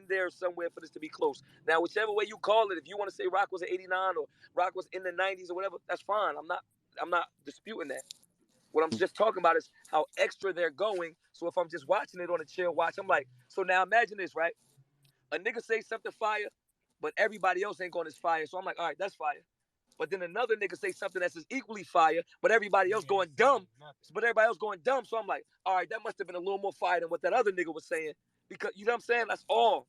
there somewhere for this to be close. Now, whichever way you call it, if you want to say Roc was an 89 or Roc was in the 90s or whatever, that's fine. I'm not disputing that. What I'm just talking about is how extra they're going. So if I'm just watching it on a chill watch, I'm like, so now imagine this, right? A nigga say something fire, but everybody else ain't going as fire. So I'm like, all right, that's fire. But then another nigga say something that's equally fire, but everybody else going dumb. So I'm like, all right, that must have been a little more fire than what that other nigga was saying. Because, you know what I'm saying? That's all.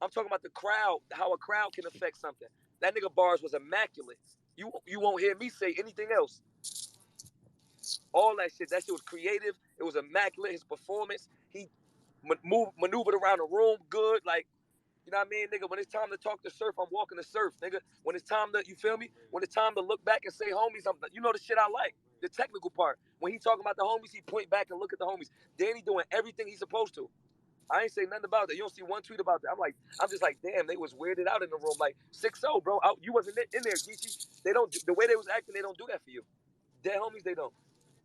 I'm talking about the crowd, how a crowd can affect something. That nigga bars was immaculate. You won't hear me say anything else. All that shit was creative. It was immaculate. His performance, he maneuvered around the room good. Like, you know what I mean, nigga? When it's time to talk to surf, I'm walking to surf, nigga. When it's time to, you feel me? When it's time to look back and say homies, you know the shit I like. The technical part. When he talking about the homies, he point back and look at the homies. Danny doing everything he's supposed to. I ain't say nothing about that. You don't see one tweet about that. I'm just like, damn, they was weirded out in the room. Like 6-0, bro. You wasn't in there, Geechee. They don't, the way they was acting, they don't do that for you. Dead homies, they don't.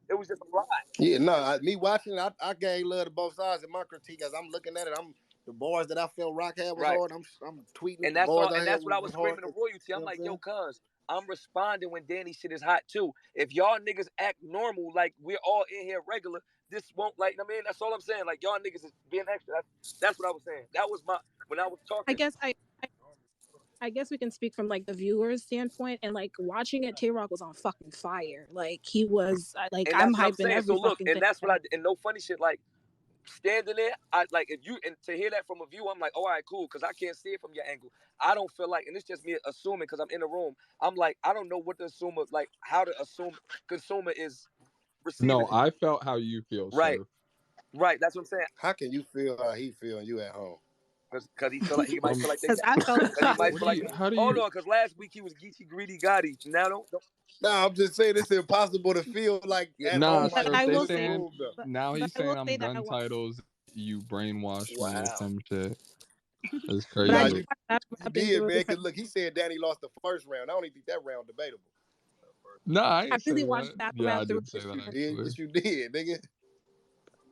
It was just a lot. Yeah, no, me watching it, I gave love to both sides in my critique. As I'm looking at it, the bars that I felt Roc had was hard. I'm tweeting and the that's bars all, and that's what I was screaming to royalty. I'm like, yo, cuz I'm responding when Danny shit is hot too. If y'all niggas act normal, like we're all in here regular, this won't, like, I mean, that's all I'm saying. Like, y'all niggas is being extra. That's what I was saying. That was when I was talking. I guess we can speak from like the viewer's standpoint, and like watching it, Tay Roc was on fucking fire. Like he was like, and I'm that's what I'm hyping saying. every So look, fucking and thing. that's what and no funny shit, like standing there, I like, if you, and to hear that from a view, I'm like, all right, cool, because I can't see it from your angle. I don't feel like, and it's just me assuming because I'm in the room. I'm like, I don't know what the assumer, like how the consumer is receiving No, it. I felt how you feel, right, sir. Right. That's what I'm saying. How can you feel how he feel and you at home? Because he feel like he might feel like they. Because I felt. Because he might feel like. Hold on, because last week he was Geechee Greedy Gotti. Now don't. No, I'm just saying it's impossible to feel like at home. Sir, I they will saying say, now he's saying I'm that gun titles. You brainwashed me or some shit. That's But crazy. I you did, man. Because look, he said Danny lost the first round. I don't even think that round debatable. No, I ain't really say watched that. battle Yeah, rap I through. did say that Yes, actually. you did, nigga.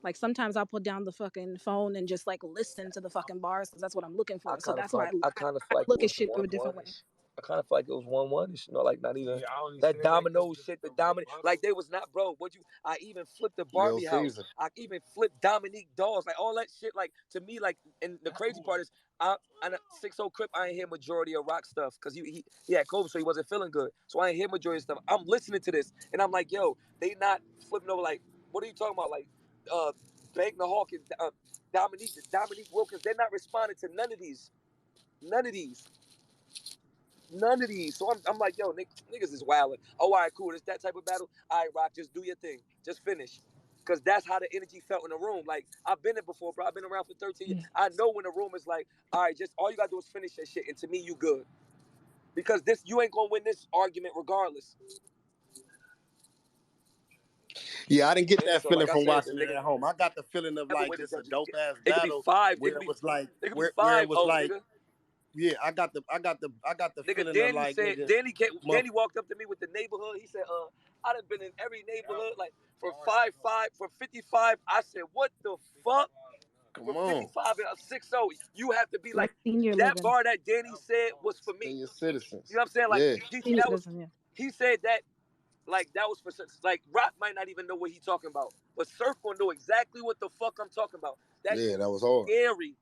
Like sometimes I'll put down the fucking phone and just like listen to the fucking bars because that's what I'm looking for. So that's why I kind of feel like look it at was shit through a different way. I kind of feel like it was 1-1. You know, like not even that domino shit. The dominant, like they was not, bro. I even flipped the Barbie house. I even flipped Dominique Dawes, like all that shit. Like to me, like, and the crazy part is, I 6-0 Crip. I ain't hear majority of Roc stuff because he had COVID, so he wasn't feeling good. So I ain't hear majority of stuff. I'm listening to this, and I'm like, yo, they not flipping over. Like, what are you talking about? Like, Bank the Hawk and Dominique Wilkins. They're not responding to none of these. So I'm like, yo, niggas is wildin'. Oh, all right, cool. It's that type of battle. All right, Roc, just do your thing. Just finish. Because that's how the energy felt in the room. Like, I've been there before, bro. I've been around for 13 years. I know when the room is like, all right, just all you got to do is finish that shit. And to me, you good. Because you ain't going to win this argument regardless. Yeah, I didn't get that So, feeling like I from said, watching it at home. I got the feeling of like just a dope ass it could be battle 5. where it was like It could be 5-0, where it was like, nigga. yeah, I got the Nigga, feeling of like, nigga, Danny walked up to me with the neighborhood. He said, I done been in every neighborhood, like for 55. I said, what the fuck? Come for on. 55 and 6-0, you have to be like senior that living. bar that Danny said was for me. Senior citizens. You know what I'm saying? Like, yeah. GT, that was, he said that, like, that was for, like, Roc might not even know what he talking about, but Surf gonna know exactly what the fuck I'm talking about. That shit that was hard. Scary.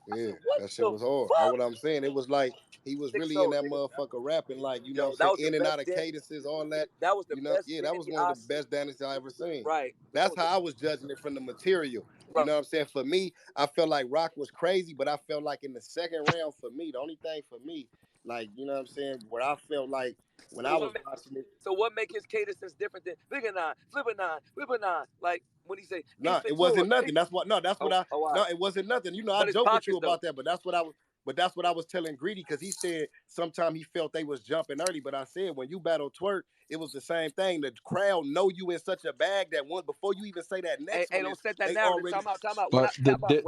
Yeah, that shit was hard. That's what I'm saying. It was like he was really in that motherfucker rapping, like, you know what I'm saying, in and out of cadences, all that. That was the best. Yeah, that was one of the best Danny's I ever seen. Right. That's how I was judging it from the material. You know what I'm saying? For me, I felt like Roc was crazy, but I felt like in the second round, for me, the only thing for me Like, you know what I'm saying? Where I felt like when I was watching it. So what make his cadence different than Bigger 9, Flipper 9, Whipper 9? Like when he say, no, it wasn't nothing. That's what. No, that's what I. No, it wasn't nothing. You know, I joke with you about that, but that's what I was. But that's what I was telling Greedy, because he said sometimes he felt they was jumping early. But I said when you battle Twork, it was the same thing. The crowd know you in such a bag that one before you even say that next one, don't set that narrative. Time out. But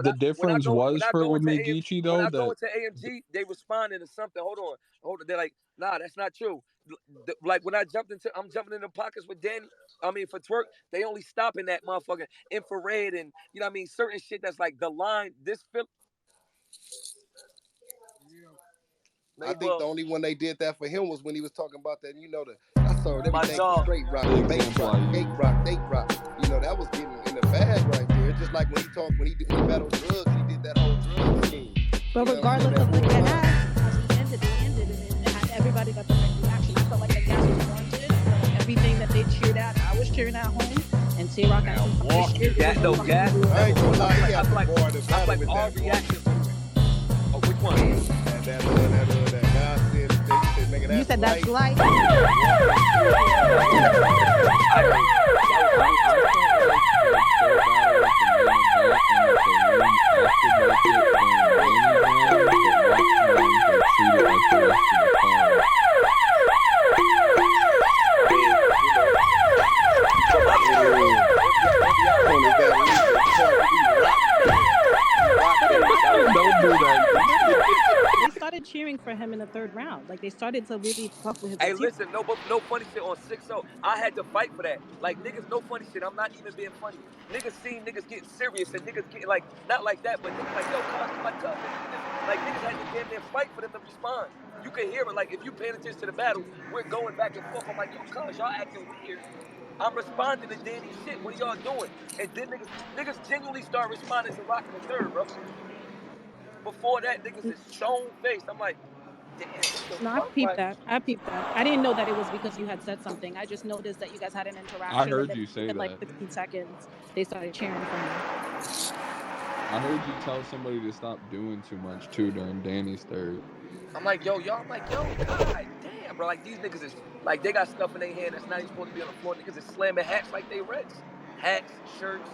the difference was for with Mgmt though, when I go into AMG, they responding to something. Hold on. They're like, nah, that's not true. Like when I'm jumping in the pockets with Danny. I mean, for Twork, they only stop in that motherfucking infrared and you know what I mean, certain shit that's like the line. I think the only one they did that for him was when he was talking about that. You know, I saw everything from straight rock, bass rock, gate rock, date rock. You know, that was getting in the bag right there. It's just like when he battled drugs, he did that whole drug scheme. But regardless of the gas, he ended it, and everybody got the right reaction. I felt like the gas was warranted. Everything that they cheered at, I was cheering at home, and Tay Roc got some gas. I ain't gonna lie, he had more to battle with all that. reactions. Oh, which one? That guy said, nigga, you said that's light. Don't do that. They started cheering for him in the third round. Like they started to really fuck with his. Hey, listen, no funny shit on 6-0. I had to fight for that. Like niggas, no funny shit. I'm not even being funny. Niggas seen niggas getting serious and niggas getting like not like that, but niggas like yo, cuz like niggas had to damn near fight for them to respond. You can hear it. Like if you paying attention to the battle, we're going back and forth. I'm like yo, cuz y'all acting weird. I'm responding to Danny's shit. What are y'all doing? And then niggas genuinely start responding to Rock in the third, bro. Before that, niggas is stone faced. I'm like, damn. No, I peeped that. I didn't know that it was because you had said something. I just noticed that you guys had an interaction. I heard you say that. Like 15 seconds, they started cheering for him. I heard you tell somebody to stop doing too much too during Danny's third. I'm like, yo, y'all. I'm like, yo, god damn, bro. Like these niggas is like they got stuff in their hand that's not even supposed to be on the floor. Niggas is slamming hats like they reds, hats, shirts,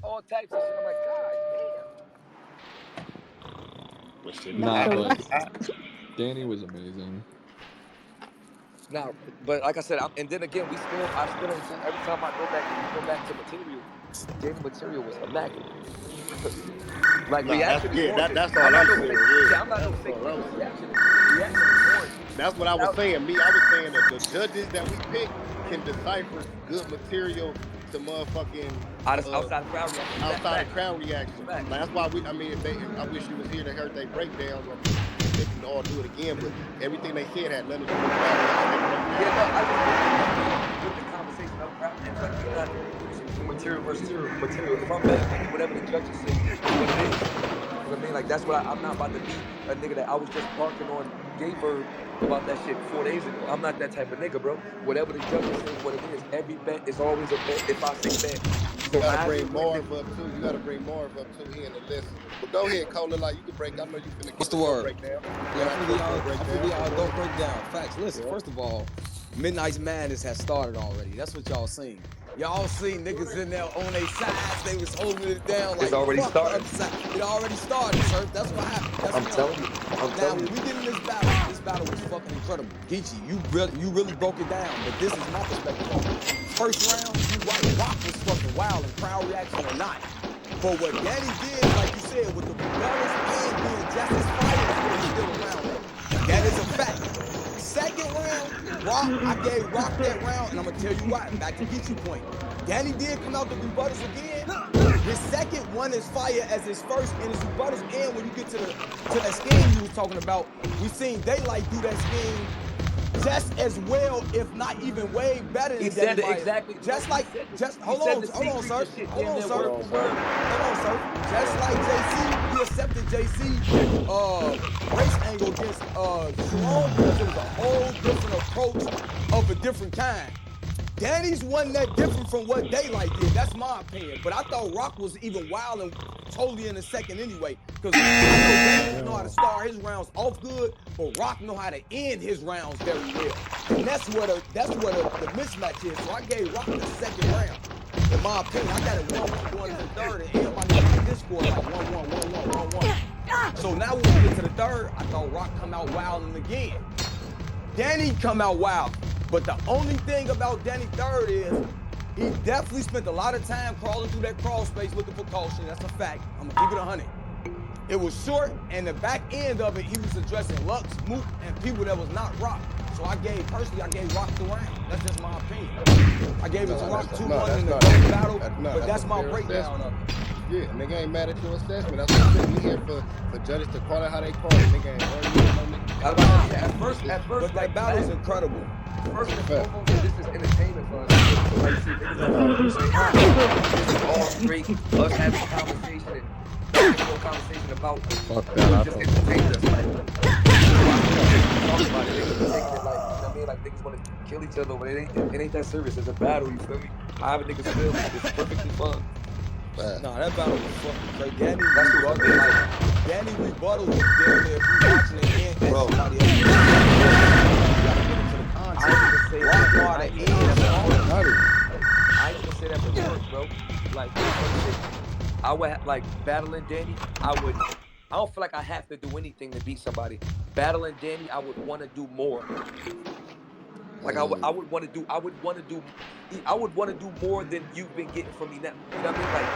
all types of shit. I'm like, god damn. Nah, but Danny was amazing. Nah, but like I said, and then again, I still every time I go back to material, Danny material was immaculate. Like reaction. That's all I'm saying. I'm not gonna fake reaction. That's what I was saying. I was saying that the judges that we pick can decipher good material to motherfucking outside crowd reaction. Like, that's why I wish you was here to hear their breakdowns. They can all do it again, but everything they said had nothing to do with crowd reaction. With the conversation of crowd and like you're not material versus material. If I'm back, whatever the judges say, what it is. You know what I mean? Like that's what I'm not about to be a nigga that I was just barking on Gaybird about that shit 4 days ago. I'm not that type of nigga, bro. Whatever the judges say is what it is. Every bet is always a bet if I say bet. You gotta bring Marv up too. You gotta bring Marv up too here in the list. But go ahead, Cola, like you can break. I know you finna. What's the word? Breakdown. Y'all don't break down. Facts. Listen, first of all, Midnight's Madness has started already. That's what y'all seen. Y'all seen niggas in there on their sides. They was holding it down like it's already started. It already started, sir. That's what happened. I'm telling you. Now, when we get in this battle was fucking incredible. Geechee, you really broke it down, but this is my perspective on it. First round, Rock was fucking wild and crowd reaction or not. But what Danny did, like you said, with the rebellious and being just as fire is what he's still around with. That is a fact. Second round, I gave Rock that round, and I'm gonna tell you why. Back to Geechee point. Danny did come out the rebuttals again. His second one is fire as his first, and his rebuttals end when you get to that scheme you was talking about. We seen Daylight do that scheme just as well, if not even way better than said Danny. Exactly. Hold on, sir. Hold on, sir. Just like JC, he accepted JC race angle against Jerome because it was a whole different approach of a different kind. Danny's wasn't that different from what Daylight did. That's my opinion. But I thought Roc was even wild and totally in the second anyway. Because I know Danny know how to start his rounds off good, but Roc know how to end his rounds very well. And that's where the mismatch is. So I gave Roc the second round. In my opinion, I got it 1-1 going to the third, and everybody on my Discord like 1-1, 1-1, 1-1. So now when we get to the third, I thought Roc come out wilding again. Danny come out wild. But the only thing about Danny third is he definitely spent a lot of time crawling through that crawl space looking for caution. That's a fact. I'm going to keep it 100. It was short, and the back end of it, he was addressing Lux, Mook, and people that was not Roc. So I gave Roc the round. That's just my opinion. I gave it to Roc 2-1 in the battle, but that's my breakdown of it. Yeah, nigga ain't mad at your assessment. That's what I'm saying. We here for judges to call it how they call it. Nigga ain't At first, but that battle is incredible. First and foremost, this is entertainment for us. Like, see, this is all straight, us having conversation and conversation about just entertain us. Like, talk about it. Niggas taking it like, you know what I mean? Like, niggas want to kill each other, but it ain't that serious. It's a battle, you feel me? However niggas feel, it's perfectly fun. Nah, that battle was fucking crazy. Danny rebuttal was damn near if you watching it and somebody else. I ain't even say that for Twork, bro. Like, I would like battling Danny. I don't feel like I have to do anything to beat somebody. Battling Danny, I would want to do more. Like I would want to do more than you've been getting from me now. You know what I mean? Like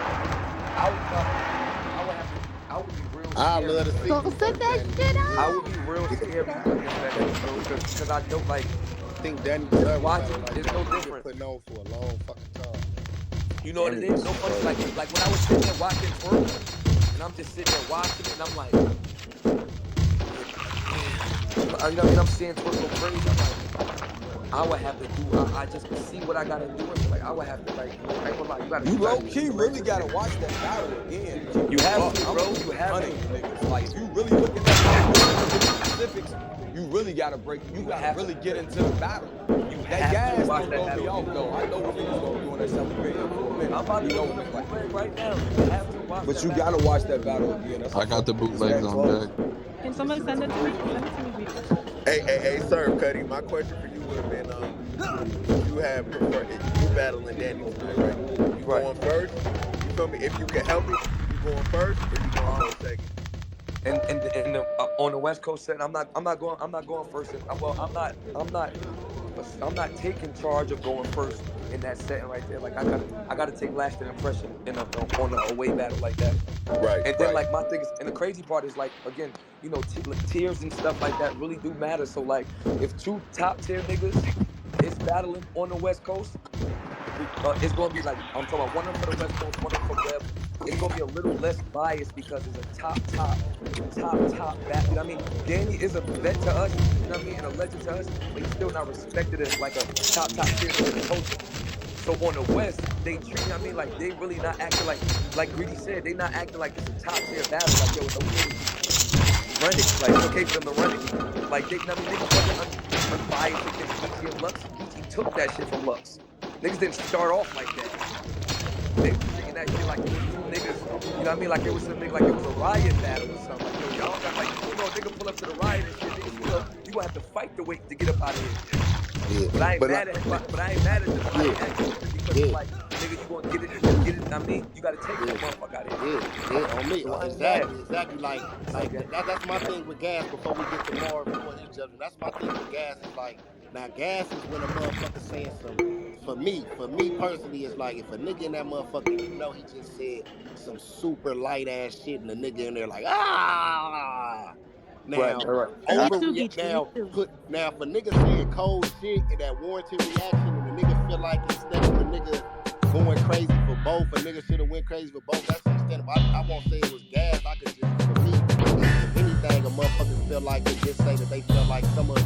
I would be real scared. I love to see you set that shit up. I would be real scared because I don't like. I think Danny watching is no different. Putting on for a long fucking time. You know what it is? No funny. Like when I was sitting there watching Twork, and I'm just sitting there watching it, and I'm like, you know what I mean? I'm seeing Twork go crazy. I'm like, I would have to do. I just can see what I gotta do. So like I would have to like. You low key really gotta watch that battle again. You have to, bro. You have to. Like if you really looking at specifics, you really gotta break. You gotta really get into the battle. That gas is gonna throw me off though. I know what niggas gonna do in that 7 minutes for a minute. I'm about to go right now. You have to watch. But you gotta watch that battle again. I got the bootlegs on deck. Can somebody send it to me? Send it to me. Hey, sir, Cuddy. My question for you would have been, you have preferred you battling Danny tonight, right? You going first? You feel me? If you can help me, you going first or you going second? And on the West Coast set, I'm not going first. I'm not taking charge of going first in that setting right there. Like I gotta take lasting impression on a away battle like that. Right. And then like my thing is, and the crazy part is like again, you know, tiers and stuff like that really do matter. So like if 2 top tier niggas is battling on the West Coast, it's gonna be like I'm talking about one of them for the West Coast, one of them for Web. It's gonna be a little less biased because it's a top battle. You know what I mean? Danny is a vet to us, you know what I mean, and a legend to us, but he's still not respected as like a top tier in the culture. So on the West, they treat, you know what I mean, like they really not acting like Greedy said, they not acting like it's a top tier battle. Like yo, it's okay to run it. Like it's okay for them to run it. Like they, you know what I mean, niggas wasn't unbiased against BT and Lux. BT took that shit from Lux. Niggas didn't start off like that. They was treating that shit like it was 2 niggas. You know what I mean? Like it was something like it was a riot battle or something. Like yo, y'all got like, you know, nigga pull up to the riot and shit. Niggas, you know, you gonna have to fight to wait to get up out of here. Yeah. But I ain't mad at this fight because it's like, nigga, you gonna get it. I mean, you gotta take that motherfucker out of here. Yeah, on me. Exactly. Like that's my thing with gas. Before we get to Marv before his judgment, that's my thing with gas. Is like now gas is when a motherfucker saying some. For me personally, it's like if a nigga in that motherfucker, you know, he just said some super light ass shit, and the nigga in there like Now, right. Now for niggas saying cold shit and that warranted reaction, and the nigga feel like instead of the nigga going crazy for both, a nigga should have went crazy for both. That's understandable. I won't say it was gas. I could just, for me, if anything, a motherfucker feel like they just say that they feel like some of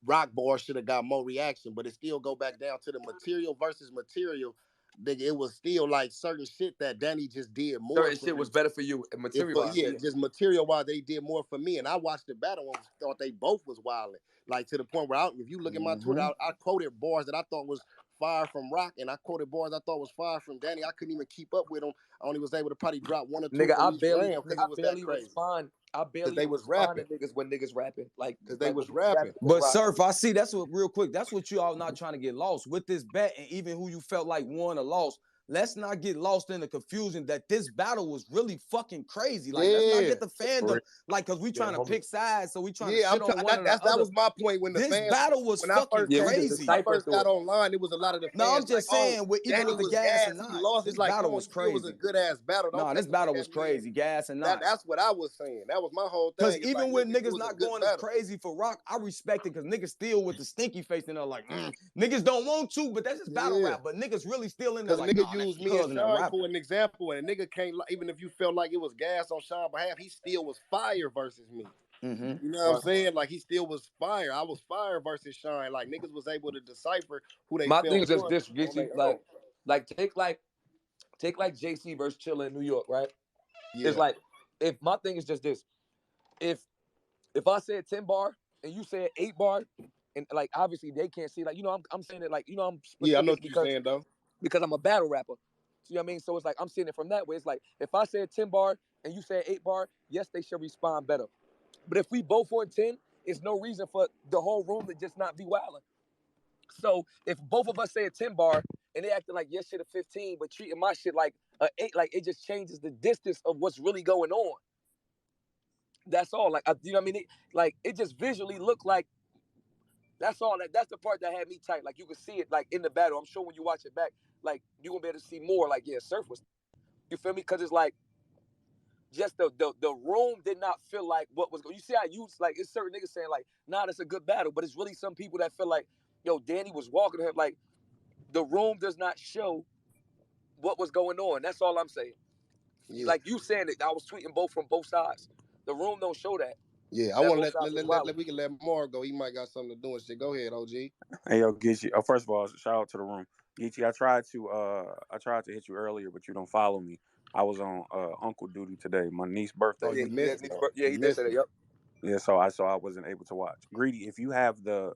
Rock Bar should have got more reaction, but it still go back down to the material versus material. Nigga, it was still like certain shit that Danny just did more. Certain shit was better for you, material. Just material wise, they did more for me. And I watched the battle and thought they both was wilding. Like to the point where if you look at my Twitter, I quoted bars that I thought was fire from Roc, and I quoted bars I thought was fire from Danny. I couldn't even keep up with him. I only was able to probably drop 1 or 2 nigga, from each round because it was that crazy. I barely they was respond rapping. to niggas when niggas rapping. Like, because they was rapping. But Surf, I see that's what real quick. That's what you all not trying to get lost with this bet, and even who you felt like won or lost. Let's not get lost in the confusion that this battle was really fucking crazy. Like, let's not get the fandom, like, because we trying to pick sides, so we trying to shit on one or the other. That was my point when the this fans, battle was fucking crazy. When I first got online, it was a lot of the fans. No, I'm just saying, even with the gas or he not, lost. this Like, battle was crazy. It was a good ass battle. No, this battle was crazy, gas and not. That's what I was saying. That was my whole thing. Because even when niggas not going as crazy for Roc, I respect it because niggas still with the stinky face and they're like, niggas don't want to, but that's just battle rap. But niggas really still in there like, nigga used me and Sean for an example, and a nigga can't, even if you felt like it was gas on Sean's behalf, he still was fire versus me. You know what I'm saying? Like, he still was fire. I was fire versus Sean. Like, niggas was able to decipher who they my felt. thing is just this, take JC versus Chilla in New York, right? Yeah. It's like, if my thing is just this, if I said 10 bar and you said 8 bar, and like obviously they can't see, like, you know, I'm saying it like, you know, I'm I know what you're saying though, because I'm a battle rapper. You know what I mean? So it's like I'm seeing it from that way. It's like if I said 10 bar and you said 8 bar, yes, they should respond better. But if we both on 10, it's no reason for the whole room to just not be wilding. So if both of us say a 10 bar and they acting like your shit a 15, but treating my shit like a 8, like it just changes the distance of what's really going on. That's all. Like, you know what I mean? It just visually looked like. That's all. That's the part that had me tight. Like, you could see it like in the battle. I'm sure when you watch it back, like you gonna be able to see more. Like, yeah, Surf was. You feel me? Because it's like just the room did not feel like what was going. You see how like it's certain niggas saying like, nah, that's a good battle, but it's really some people that feel like, yo, Danny was walking to him. Like, the room does not show what was going on. That's all I'm saying. Yeah. Like you saying it, I was tweeting from both sides. The room don't show that. Yeah, I want to we can let Marv go. He might got something to do and shit. Go ahead, OG. Hey, yo, Geechee. Oh, first of all, shout out to the room. Geechee, I tried to hit you earlier, but you don't follow me. I was on uncle duty today. My niece's birthday. Oh, you missed it. Yeah, he did say that. Yep. Yeah, so I wasn't able to watch. Greedy, if you have the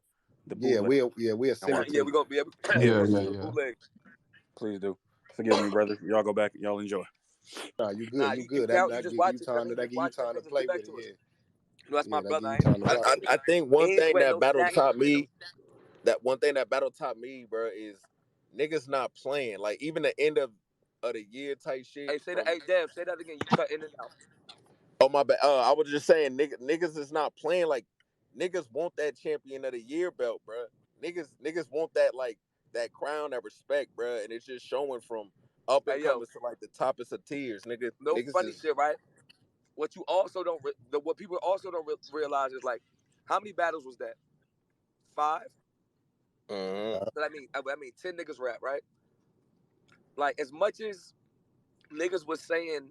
bootleg. we'll send it. Yeah, we're gonna be able to bootleg. Please do. Forgive me, brother. Y'all go back. Y'all enjoy. Nah, you good. You good. That give you time to play with it. Yeah. You know, that's my brother. I think one thing that battle taught me, bro, is niggas not playing. Like, even the end of the year type shit. Hey, say that. Hey, Dev, say that again. You cut in and out. Oh, my bad. I was just saying, niggas is not playing. Like, niggas want that champion of the year belt, bro. Niggas want that, like, that crown, that respect, bro. And it's just showing from up and coming to like the toppest of tiers, nigga. No niggas funny shit, right? What you also don't, what people also don't realize is like, how many battles was that? 5. But I mean, 10 niggas rap, right? Like, as much as niggas was saying,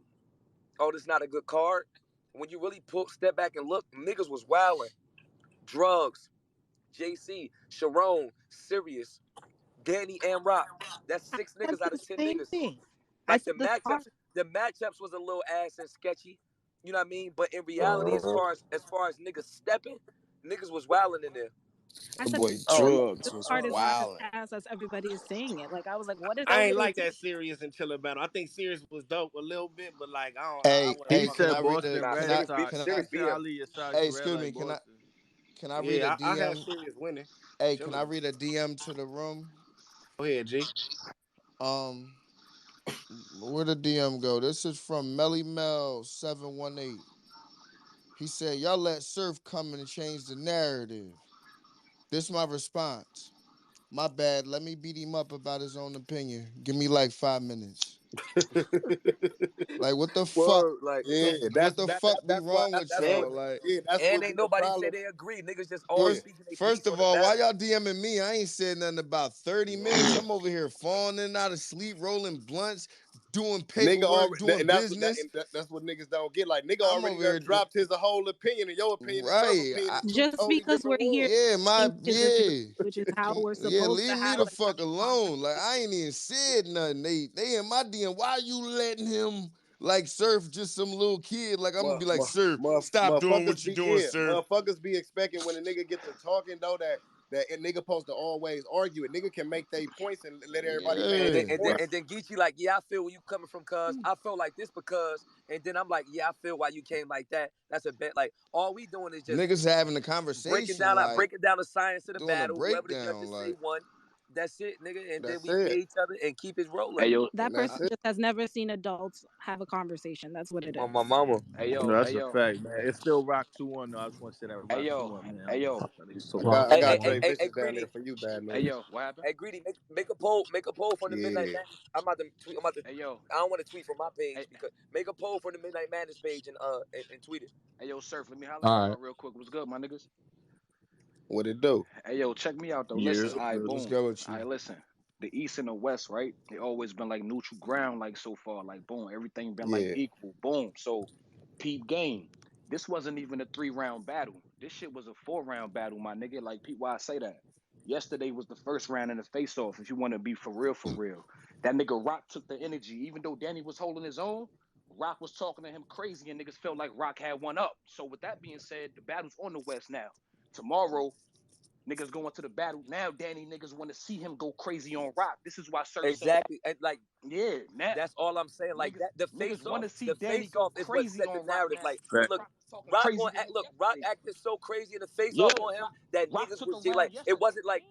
"Oh, this not a good card," when you really step back and look, niggas was wilding. Drugs, JC, Sharon, Sirius, Danny, and Roc. That's 6 niggas out of 10 niggas. Like, the matchups was a little ass and sketchy. You know what I mean? But in reality, as far as niggas stepping, niggas was wilding in there. The boy Drugs was wilding. As everybody is saying it. Like, I was like, what is I ain't like that Sirius and Chilla battle. I think Sirius was dope a little bit, but like, I don't. Hey, can I read a DM? I had Sirius winning. Hey, can I read a DM to the room? Go ahead, G. Where the DM go? This is from Melly Mel 718. He said, y'all let Surf come and change the narrative. This is my response. My bad. Let me beat him up about his own opinion. Give me like 5 minutes. Like, what the fuck? Like, what the fuck be wrong with y'all? Like, and ain't nobody say they agree. Niggas just all speaking. First of all, why y'all DMing me? I ain't said nothing about 30 minutes. I'm over here falling in and out of sleep, rolling blunts, doing paperwork, doing business. That's what niggas don't get. Like, nigga already dropped his whole opinion, and your opinion right. is just because we're here. Which is how we're supposed to leave me the fuck alone. Like, I ain't even said nothing. They in my DM. Why are you letting him like Surf just some little kid? Like, I'm gonna be like, Surf, stop doing what you're doing, Surf. Motherfuckers be expecting when a nigga get to talking though that that a nigga supposed to always argue. A nigga can make their points and let everybody make And their then, points. and then Geechee like, yeah, I feel where you coming from, cuz I felt like this because, and then I'm like, yeah, I feel why you came like that. That's a bet. Like all we doing is just niggas having a conversation, breaking down the science of the doing a battle. Whoever the breakdown, judges like, say won. That's it, nigga. And then that's we it. feed each other and keep it rolling. Hey, yo, That person just has never seen adults have a conversation. That's what it is. My mama. Hey, yo, No, that's hey, a yo. fact, man. It's still Rock 2-1 though. I just want to say that Rock Hey, yo. 2-1, man. Hey, yo. I got Dre Hey, Vicious down Greedy. there for you, bad news. Hey, yo, what happened? Hey, Greedy, make a poll from the Midnight Yeah. Madness. I'm about to tweet. Hey, yo. I don't want to tweet from my page because make a poll from the Midnight Madness page and tweet it. Hey, yo, Surf, let me holler All at right. y'all real quick. What's good, my niggas? What it do? Hey, yo, check me out, though. Yeah, Listen, all right, boom. Let's go with you. All right, listen. The East and the West, right? They always been like neutral ground, like so far. Like, boom, everything been like equal. Boom. So, peep game. This wasn't even a 3-round battle. This shit was a 4-round battle, my nigga. Like, peep, why I say that? Yesterday was the first round in the face-off, if you want to be for real, for real. That nigga Roc took the energy. Even though Danny was holding his own, Roc was talking to him crazy, and niggas felt like Roc had one up. So, with that being said, the battle's on the West now. Tomorrow, niggas going to the battle. Now Danny niggas want to see him go crazy on Roc. This is why Sir exactly. And like, yeah, that's all I'm saying. Like niggas, that, the face want to off, see the Danny face go off is what crazy set on the Roc. narrative. Now. Like, Right. look, Talking Roc crazy going with him Roc yesterday. acted so crazy in the face off on him that Roc niggas took would him say down like yesterday. it wasn't like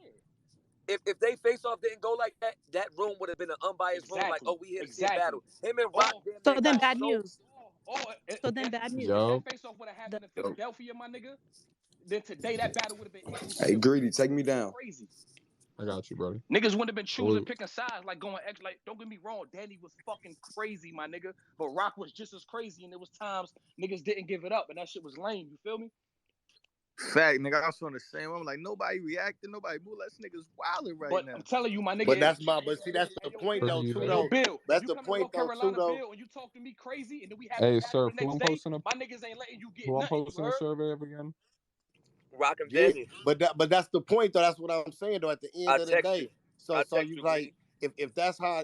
if they face off didn't go like that, that room would have been an unbiased room. Like, oh, we here to see a battle. Him and Roc. So then bad news. So then bad news. If that face off would have happened in Philadelphia, my nigga, then today that battle would have been equal. Hey, Greedy, take me down. Crazy. I got you, brother. Niggas wouldn't have been choosing, picking sides, like going extra. Like, don't get me wrong, Danny was fucking crazy, my nigga. But Roc was just as crazy, and there was times niggas didn't give it up, and that shit was lame. You feel me? Fact, nigga. I was on the same. I'm like, nobody reacting, nobody move. That niggas wilding right now. I'm telling you, my nigga. But that's the point though, too. Though Bill, that's you the come point to North though, too. Carolina, Though. Bill, and you talk to me crazy, and then we have Hey, a battle sir, the next day. My niggas ain't letting you get nothing. I'm posting a survey up again. Roc and Danny. But that's the point though. That's what I'm saying though. At the end of the day, you. so you like if that's how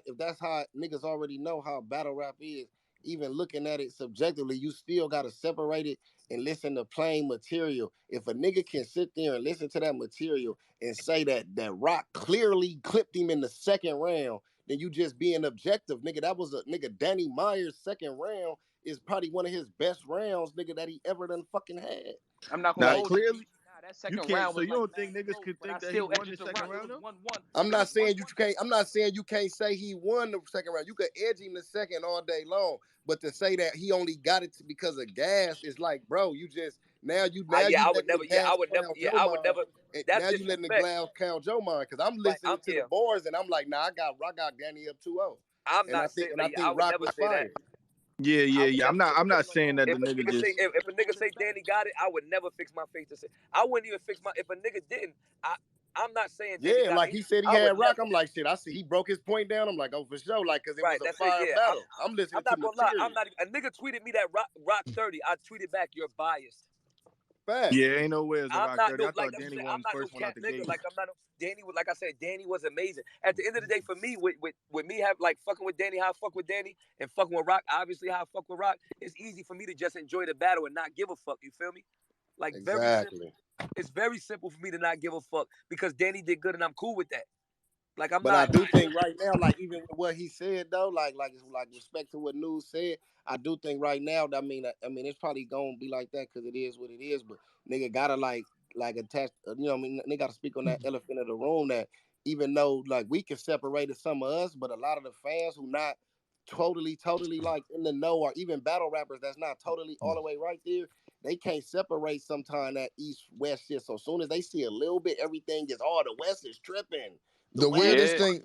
niggas already know how battle rap is. Even looking at it subjectively, you still gotta separate it and listen to plain material. If a nigga can sit there and listen to that material and say that Roc clearly clipped him in the second round, then you just being objective, nigga. That was a nigga. Danny Myers' second round is probably one of his best rounds, nigga, that he ever done fucking had. I'm not gonna hold clearly. You. That second You can't. round So was you don't think niggas could think that he won the second round though? I'm not saying you can't. I'm not saying you can't say he won the second round. You could edge him the second all day long, but to say that he only got it because of gas is like, bro, you just I would never. Now you letting the glass count your mind because I'm listening to the bars and I'm like, nah, I got Danny up 2-0. I'm not saying. I think Roc was fire. Yeah. I'm not saying that the nigga just. If a nigga say Danny got it, I would never fix my face to say. I wouldn't even fix my. If a nigga didn't, I'm not saying. Yeah, like he said he had Roc. I'm like, shit. I see he broke his point down. I'm like, oh, for sure, like because it was a fire battle. I'm listening to material. I'm not. A nigga tweeted me that Roc 30. I tweeted back, you're biased. Fact. Yeah, ain't no way it's a Roc 30. I thought Danny won the first one out the gate. Like I'm not. Danny was like I said. Danny was amazing. At the end of the day, for me, with me have like fucking with Danny, how I fuck with Danny, and fucking with Roc, obviously how I fuck with Roc. It's easy for me to just enjoy the battle and not give a fuck. You feel me? Like exactly. It's very simple for me to not give a fuck because Danny did good and I'm cool with that. Like I'm but not. I do think right now, like even with what he said though, like respect to what News said, I do think right now. I mean, it's probably gonna be like that because it is what it is. But nigga gotta like attach. I mean, they gotta speak on that elephant in the room that even though like we can separate some of us, but a lot of the fans who not totally like in the know or even battle rappers that's not totally all the way right there. They can't separate sometimes that east-west shit. So as soon as they see a little bit, everything is the West is tripping. The weirdest thing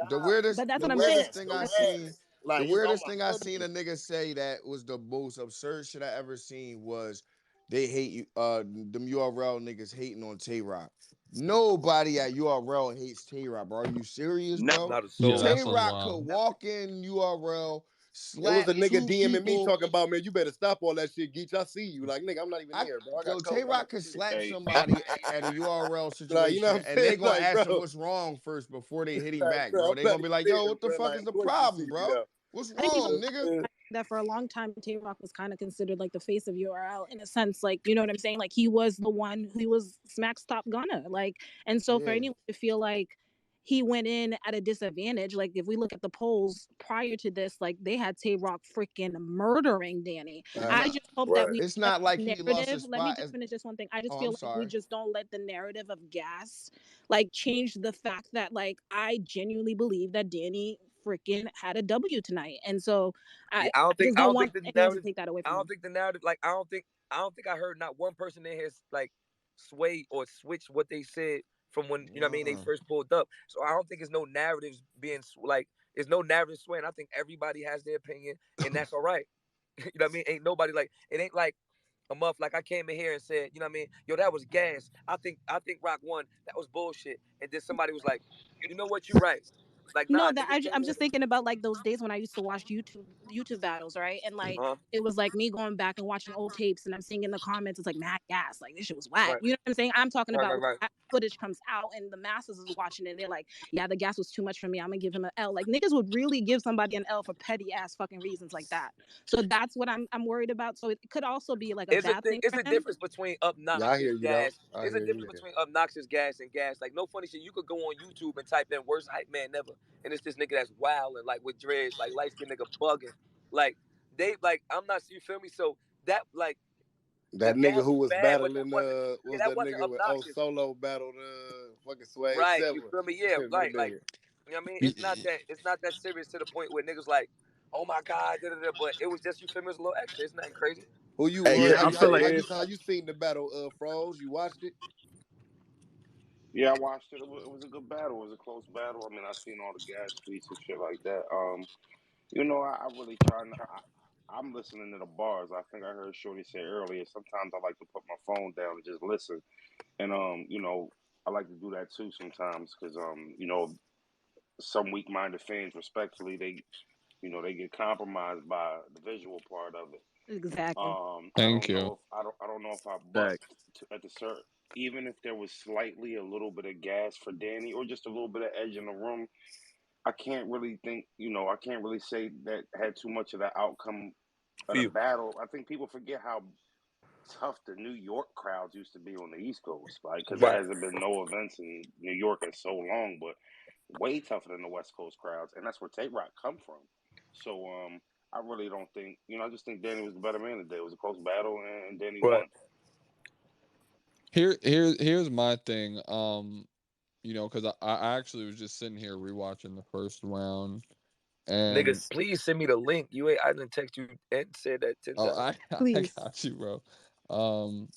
I seen a nigga say that was the most absurd shit I ever seen was they hate you. Them URL niggas hating on Tay Roc. Nobody at URL hates Tay Roc, bro. Are you serious, bro? Not a soul. Tay Roc could walk in URL. It was a nigga DMing me talking about, man, you better stop all that shit, Geech. I see you. Like, nigga, I'm not even here, bro. Yo, Tay Roc could slap somebody at a URL situation, like, you know and they gonna ask him what's wrong first before they hit him back, bro. They gonna be like, yo, what the fuck is the problem, bro? What's wrong, nigga? that for a long time Tay Roc was kind of considered like the face of URL in a sense, like, you know what I'm saying? Like he was the one who was Smack's top gunner. Like, and so for anyone to feel like he went in at a disadvantage, like if we look at the polls prior to this, like they had Tay Roc freaking murdering Danny. I just hope that we it's not like he lost narrative. his Let me spot. just finish this one thing. I just Oh, feel I'm like sorry. we just don't let the narrative of gas like change the fact that like I genuinely believe that Danny freaking had a W tonight, and so I don't think the anyone to narrative. take that away I from don't him. think the narrative. Like I don't think I heard not one person in here like sway or switch what they said from when you know what I mean they first pulled up. So I don't think it's no narratives being like there's no narrative swaying. I think everybody has their opinion, and that's all right. You know what I mean? Ain't nobody like it. Ain't like a month like I came in here and said, you know what I mean? Yo, that was gas. I think Rock won. That was bullshit. And then somebody was like, you know what? You're right. Like, No, nah, that niggas came I'm in. just thinking about like those days when I used to watch YouTube battles, right? And like it was like me going back and watching old tapes, and I'm seeing in the comments it's like mad gas, like this shit was whack. Right. You know what I'm saying? I'm talking about when Right. that footage comes out and the masses is watching it. They're like, yeah, the gas was too much for me. I'm gonna give him an L. Like niggas would really give somebody an L for petty ass fucking reasons like that. So that's what I'm worried about. So it could also be like a bad thing. It's For a him. difference between obnoxious gas. It's a difference between obnoxious gas and gas. Like no funny shit. You could go on YouTube and type in worst hype man never, and it's this nigga that's wild and like with dreads, like light skinned nigga bugging. Like they like I'm not. You feel me? So that like the That nigga gas who was was bad, but battling was that that wasn't nigga with obnoxious. Solo battled fucking Sway Right? 7. You feel me? Yeah. That Right. Like nigga. you know what I mean? It's not that serious to the point where niggas like, oh my god, but it was just you feel me? It was a little extra. It's nothing crazy. Who you I feel like how you seen the battle, Froze? You watched it? Yeah, I watched it. It was a good battle. It was a close battle. I mean, I seen all the gas tweets and shit like that. You know, I really try not. I'm listening to the bars. I think I heard Shorty say earlier. Sometimes I like to put my phone down and just listen, and you know, I like to do that too sometimes because you know, some weak-minded fans, respectfully, they get compromised by the visual part of it. Exactly. I don't know if I bust at the cert. Even if there was slightly a little bit of gas for Danny or just a little bit of edge in the room, I can't really think, I can't really say that had too much of the outcome of the battle. I think people forget how tough the New York crowds used to be on the East Coast, like because there hasn't been no events in New York in so long, but way tougher than the West Coast crowds, and that's where Tay Roc come from. So I really don't think, I just think Danny was the better man today. It was a close battle, and Danny won. Here's my thing. Because I actually was just sitting here rewatching the first round, and niggas, please send me the link. I didn't text you and said that 10 times. I got you, bro.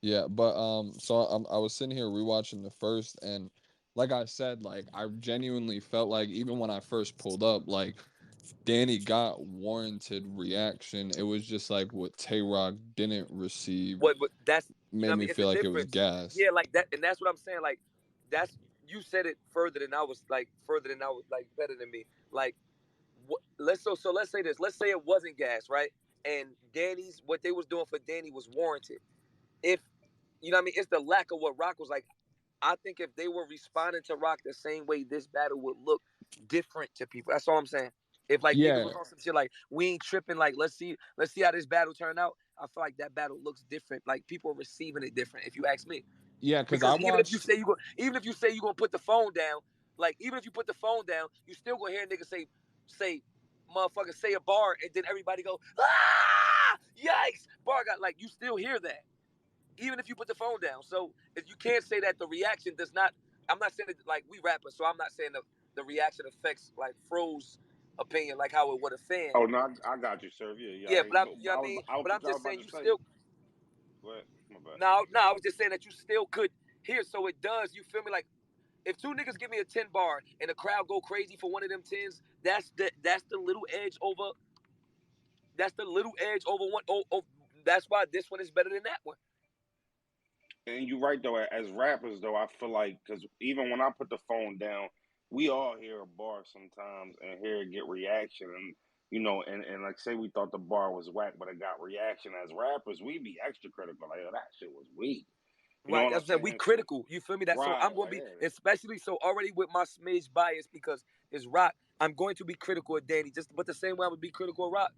Yeah, but so I was sitting here rewatching the first, and like I said, like I genuinely felt like even when I first pulled up, like Danny got warranted reaction. It was just like what Tay Roc didn't receive. But that's made me it's feel a like difference. it was gas. Yeah, like that, and that's what I'm saying. Like that's you said it further than I was better than me. Like let's say this. Let's say it wasn't gas, right? And Danny's what they was doing for Danny was warranted. If you know what I mean, it's the lack of what Rock was like. I think if they were responding to Rock the same way, this battle would look different to people. That's all I'm saying. If like niggas was on some shit like we ain't tripping, like let's see how this battle turned out. I feel like that battle looks different. Like people are receiving it different. If you ask me, Yeah, because even if you say you gonna put the phone down, like even if you put the phone down, you still gonna hear niggas say, motherfucker, say a bar, and then everybody go, ah, yikes, bar got like you still hear that, even if you put the phone down. So if you can't say that the reaction does not. I'm not saying that like we rappers, so I'm not saying the reaction affects like Fro's opinion, like how it would a fan. Oh no, I got you, sir. Yeah. But you know what I mean. But I'm just saying you still. What? My bad. No, I was just saying that you still could hear. So it does. You feel me? Like if two niggas give me a 10 bar and the crowd go crazy for one of them 10s, that's the little edge over. That's the little edge over one. That's why this one is better than that one. And you're right though. As rappers though, I feel like because even when I put the phone down, we all hear a bar sometimes and hear it get reaction, and and like say we thought the bar was whack, but it got reaction. As rappers, we be extra critical. Like, oh, that shit was weak. Right, that's what I'm saying. We critical. You feel me? That's so I'm gonna be, especially so already with my smidge bias because it's Rock. I'm going to be critical of Danny, but the same way I would be critical of Rock,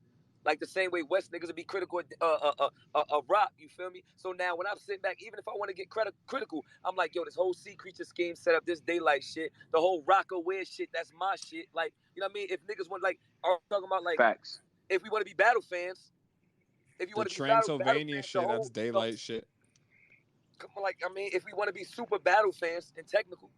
like the same way West niggas would be critical of Rock. You feel me? So now when I'm sitting back, even if I want to get critical, I'm like, yo, this whole sea creature scheme set up, this daylight shit, the whole rock aware shit, that's my shit. Like, you know what I mean? If niggas want are talking about like facts, if we want to be battle fans, if you The want to be battle Transylvania fans, shit, that's daylight shit. Like, I mean, if we want to be super battle fans and technical.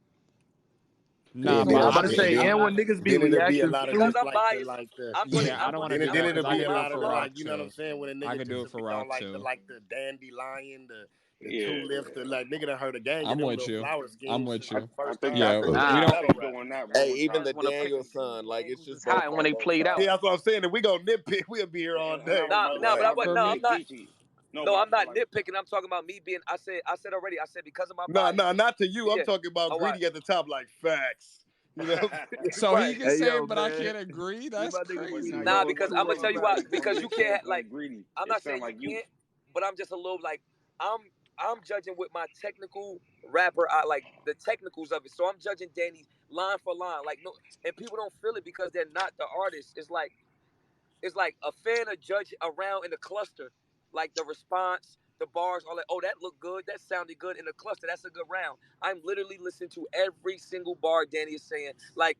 Nah, Yeah, I'm about to but say, and when niggas be then it'll be a reacting lot of because just too. I'm like the biased. I'm going I don't want to then do that it'll because I be could a do it lot for of Rock you know what I'm too. saying, when a I nigga could do it just for be on Rock too. the dandelion, the Yeah, tulips, the like nigga done heard a gang of I'm them with little you. flower I'm schemes with like you. first I time. Yeah, think we don't. they doing that Hey, wrong, even the Josh. Daniel son, like it's just hot, both and on when they both played out. Yeah, sides. that's what I'm saying. If we go nitpick, we'll be here all And day. I Bro. Nah, feel but like no, with I'm not. BT. No, But I I'm feel not like nitpicking. I'm talking about me being. I said already. I said because of my No, bias. not to you. I'm Yeah. talking about All right. Greedy at the top, like facts. You know what I'm saying? So he Right. can say it, but I can't agree. That's crazy. Nah, because I'm gonna tell you why. on Because you this can't shit like. Greedy. I'm It not sound saying like you you. can't, but I'm just a little like I'm judging with my technical rapper. I like the technicals of it. So I'm judging Danny line for line. Like no, and people don't feel it because they're not the artist. It's like a fan or judge around in a cluster, like the response, the bars, all that. Oh, that looked good. That sounded good in the cluster. That's a good round. I'm literally listening to every single bar Danny is saying. Like,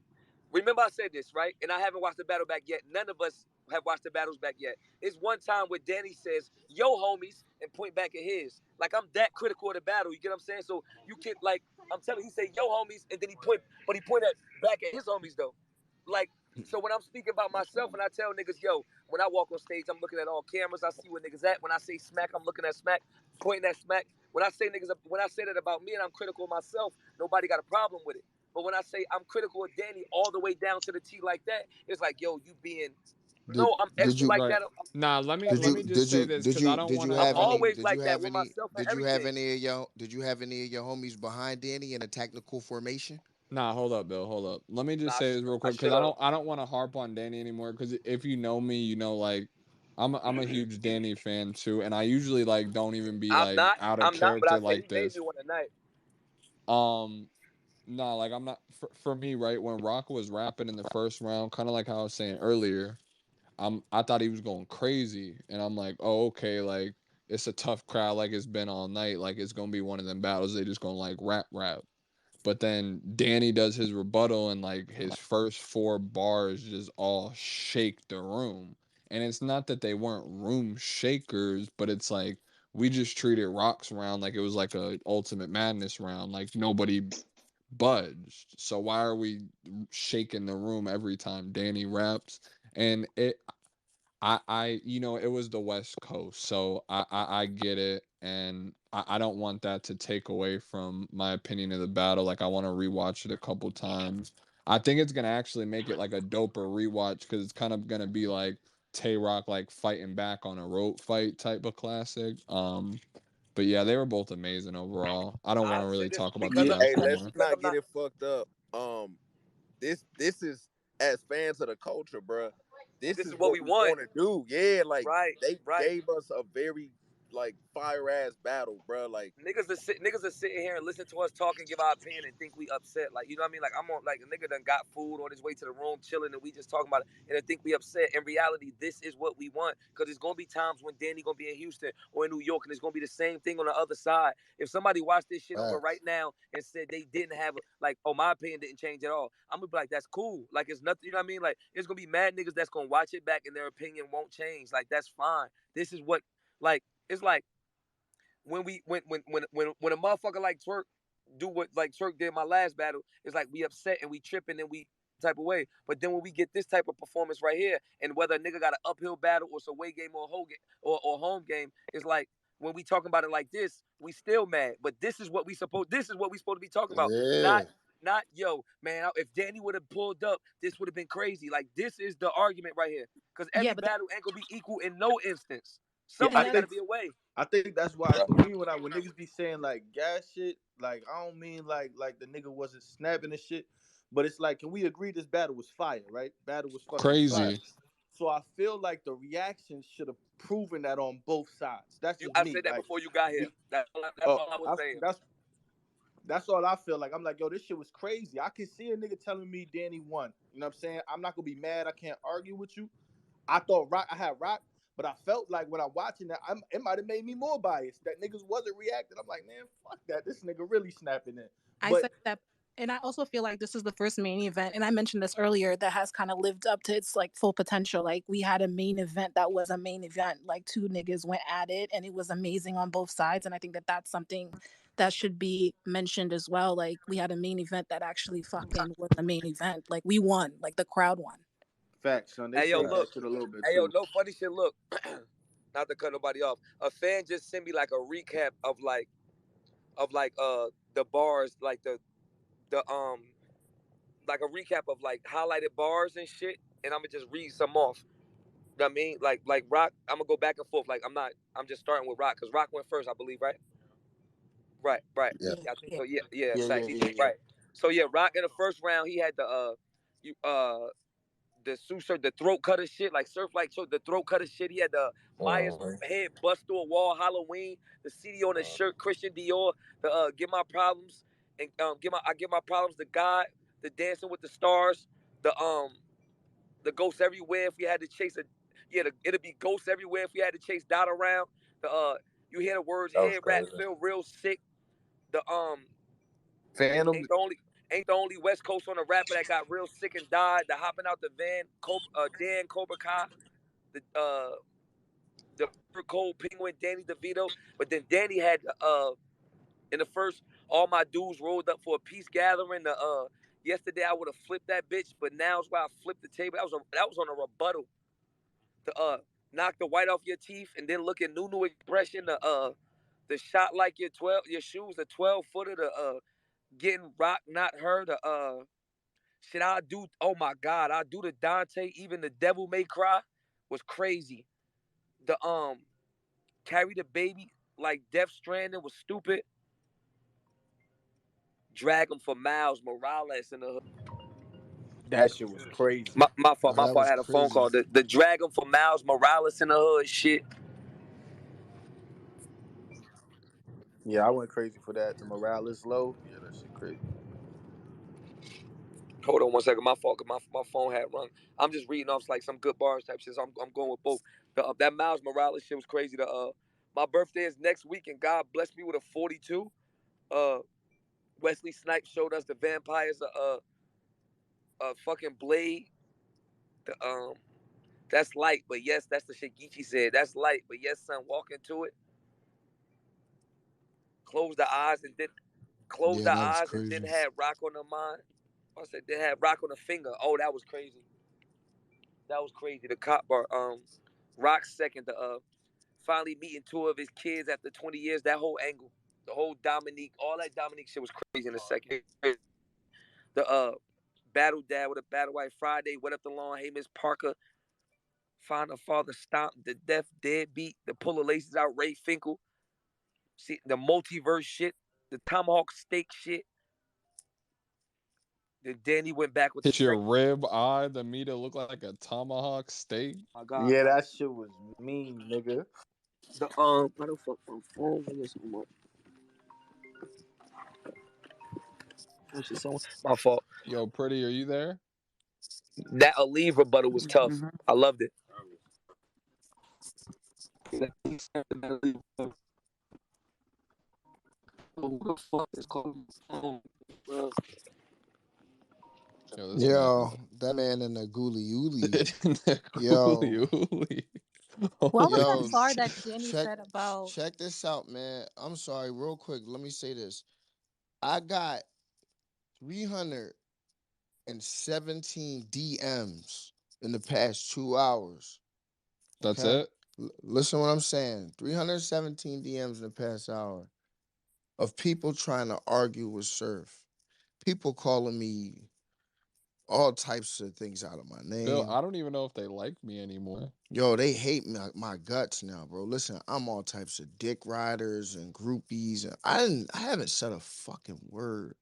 remember I said this, right? And I haven't watched the battle back yet. None of us have watched the battles back yet. It's one time where Danny says, yo, homies, and point back at his. Like, I'm that critical of the battle. You get what I'm saying? So you can, like, I'm telling you, he say, yo, homies, and then he pointed back at his homies, though. Like, so when I'm speaking about myself and I tell niggas, yo, when I walk on stage, I'm looking at all cameras. I see where niggas at. When I say smack, I'm looking at smack, pointing at smack. When I say that about me and I'm critical of myself, nobody got a problem with it. But when I say I'm critical of Danny all the way down to the T like that, it's like, yo, you being I'm Did extra you like Right. that. Nah, let me just say this because I don't want I'm to. always like that with myself and did you have everything. did you have any of your homies behind Danny in a technical formation? Nah, hold up, Bill. Hold up. Let me just say this real quick because I don't want to harp on Danny anymore. Because if you know me, you know like I'm a huge Danny fan too, and I usually like don't even be I'm like not, out of but I character said like he made this. me one tonight. No, like I'm not for me, right? When Rock was rapping in the first round, kind of like how I was saying earlier, I thought he was going crazy, and I'm like, oh, okay, like it's a tough crowd, like it's been all night, like it's gonna be one of them battles. They just gonna like rap. But then Danny does his rebuttal, and like his first 4 bars just all shake the room. And it's not that they weren't room shakers, but it's like we just treated Rock's round like it was like a Ultimate Madness round, like nobody budged. So why are we shaking the room every time Danny raps? And it was the West Coast, so I get it, and I don't want that to take away from my opinion of the battle. Like I want to rewatch it a couple times. I think it's gonna actually make it like a doper rewatch because it's kind of gonna be like Tay Roc like fighting back on a rope fight type of classic. But yeah, they were both amazing overall. I don't want to really talk about the Yeah, battles hey, let's anymore. not get it fucked up. This is as fans of the culture, bruh. This is what what we we want. want to do. Yeah, like Right. they gave us a very like fire ass battle, bruh. Like Niggas are sitting here and listen to us talk and give our opinion and think we upset. Like, you know what I mean? Like, I'm on, like, a nigga done got food on his way to the room chilling and we just talking about it and they think we upset. In reality, this is what we want because it's going to be times when Danny going to be in Houston or in New York and it's going to be the same thing on the other side. If somebody watched this shit over right now and said they didn't have, like, oh, my opinion didn't change at all, I'm going to be like, that's cool. Like, it's nothing, you know what I mean? Like, it's going to be mad niggas that's going to watch it back and their opinion won't change. Like, that's fine. This is what, like, it's like, when a motherfucker like Twork do what like Twork did in my last battle, it's like we upset and we tripping and we type of way. But then when we get this type of performance right here, and whether a nigga got an uphill battle or it's a away game or a whole game or home game, it's like when we talking about it like this, we still mad. But this is what we supposed to be talking about. Not yo, man, if Danny would have pulled up, this would have been crazy. Like this is the argument right here. Because every battle ain't gonna be equal in no instance. Somebody gotta be away. I think that's why for me when niggas be saying like gas shit, like I don't mean like the nigga wasn't snapping and shit, but it's like, can we agree this battle was fire, right? Battle was fucking fire. Crazy. So I feel like the reaction should have proven that on both sides. That's just I me. said that Like, before you got here. That's all I was saying. That's all I feel like. I'm like, yo, this shit was crazy. I can see a nigga telling me Danny won. You know what I'm saying? I'm not gonna be mad. I can't argue with you. I thought I had Roc, but I felt like when I'm watching that, it might have made me more biased. That niggas wasn't reacting. I'm like, man, fuck that. This nigga really snapping it. I said that, and I also feel like this is the first main event, and I mentioned this earlier, that has kind of lived up to its like full potential. Like we had a main event that was a main event. Like two niggas went at it, and it was amazing on both sides. And I think that that's something that should be mentioned as well. Like we had a main event that actually fucking was a main event. Like we won. Like the crowd won. Facts, son. They Hey yo, look. that shit a little bit Hey yo, too. no funny shit. Look, not to cut nobody off. A fan just sent me like a recap of the bars, like the like a recap of like highlighted bars and shit, and I'm gonna just read some off. You know what I mean? Like Roc, I'm gonna go back and forth. Like I'm just starting with Roc because Roc went first, I believe, right? Right. Yeah. I think so. Yeah. Facts. Yeah. Right. So yeah, Roc in the first round, he had the Suge, the throat cutter shit, like Surf like so the throat cutter shit. He had the Myers head bust through a wall, Halloween, the CD on his shirt, Christian Dior, the Get My Problems, and I Get My Problems, the God, the Dancing with the Stars, the Ghosts Everywhere. If we had to chase it'd be Ghosts Everywhere if we had to chase Dot around. The You hear the words head rap feel real sick. The Phantom. Ain't the only West Coast on a rapper that got real sick and died. The Hopping Out the Van, Dan Cobra Kai, the Cold Penguin, Danny DeVito. But then Danny had in the first, all my dudes rolled up for a peace gathering. Yesterday I would have flipped that bitch, but now it's why I flipped the table. That was on a rebuttal. The knock the white off your teeth and then look at Nunu expression. The shot like your shoes, the 12-footer. The getting Roc, not her. The shit I do. Oh my God, I do the Dante. Even the Devil May Cry was crazy. The carry the baby like Death Stranding was stupid. Drag him for miles. Morales in the hood. That shit was crazy. My fault. My fault. I had a phone call. The drag him for miles. Morales in the hood. Shit. Yeah, I went crazy for that. The morale is low. Yeah, that shit crazy. Hold on one second. My fault. My phone had rung. I'm just reading off like some good bars type shit. So I'm going with both. That Miles Morales shit was crazy. My birthday is next week, and God blessed me with a 42. Wesley Snipes showed us the vampires. Fucking Blade. That's light, but yes, that's the shit Geechee said. That's light, but yes, son, walk into it. Close the eyes and then had Roc on the mind. I said they had Roc on the finger. Oh, that was crazy. That was crazy. The cop bar. Roc's second. The finally meeting two of his kids after 20 years. That whole angle, the whole Dominique, all that Dominique shit was crazy in the second. The battle dad with a battle wife Friday. Went up the lawn. Hey, Miss Parker. Find a father. Stomp the death deadbeat. The pull the laces out. Ray Finkel. See the multiverse shit. The tomahawk steak shit. Then Danny went back with hit your rib eye. The meat look like a tomahawk steak. Oh, God, yeah, that shit was mean, nigga. The why the fuck my phone was so much? My fault. Yo, Pretty, are you there? That Aleve rebuttal was tough. I loved it. Yo, that man in the gooly ooly. What was that bar that Danny said about? Check this out, man. I'm sorry, real quick. Let me say this. I got 317 DMs in the past 2 hours. That's it? Listen what I'm saying. 317 DMs in the past hour of people trying to argue with Surf. People calling me all types of things out of my name. Bill, I don't even know if they like me anymore. Yo, they hate my guts now, bro. Listen, I'm all types of dick riders and groupies, and I haven't said a fucking word.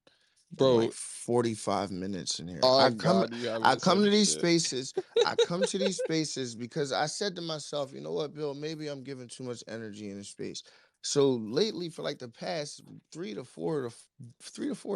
Bro, like 45 minutes in here. Oh I God, come to these spaces. I come to these spaces because I said to myself, you know what, Bill, maybe I'm giving too much energy in the space. So lately, for like the past 3 to 4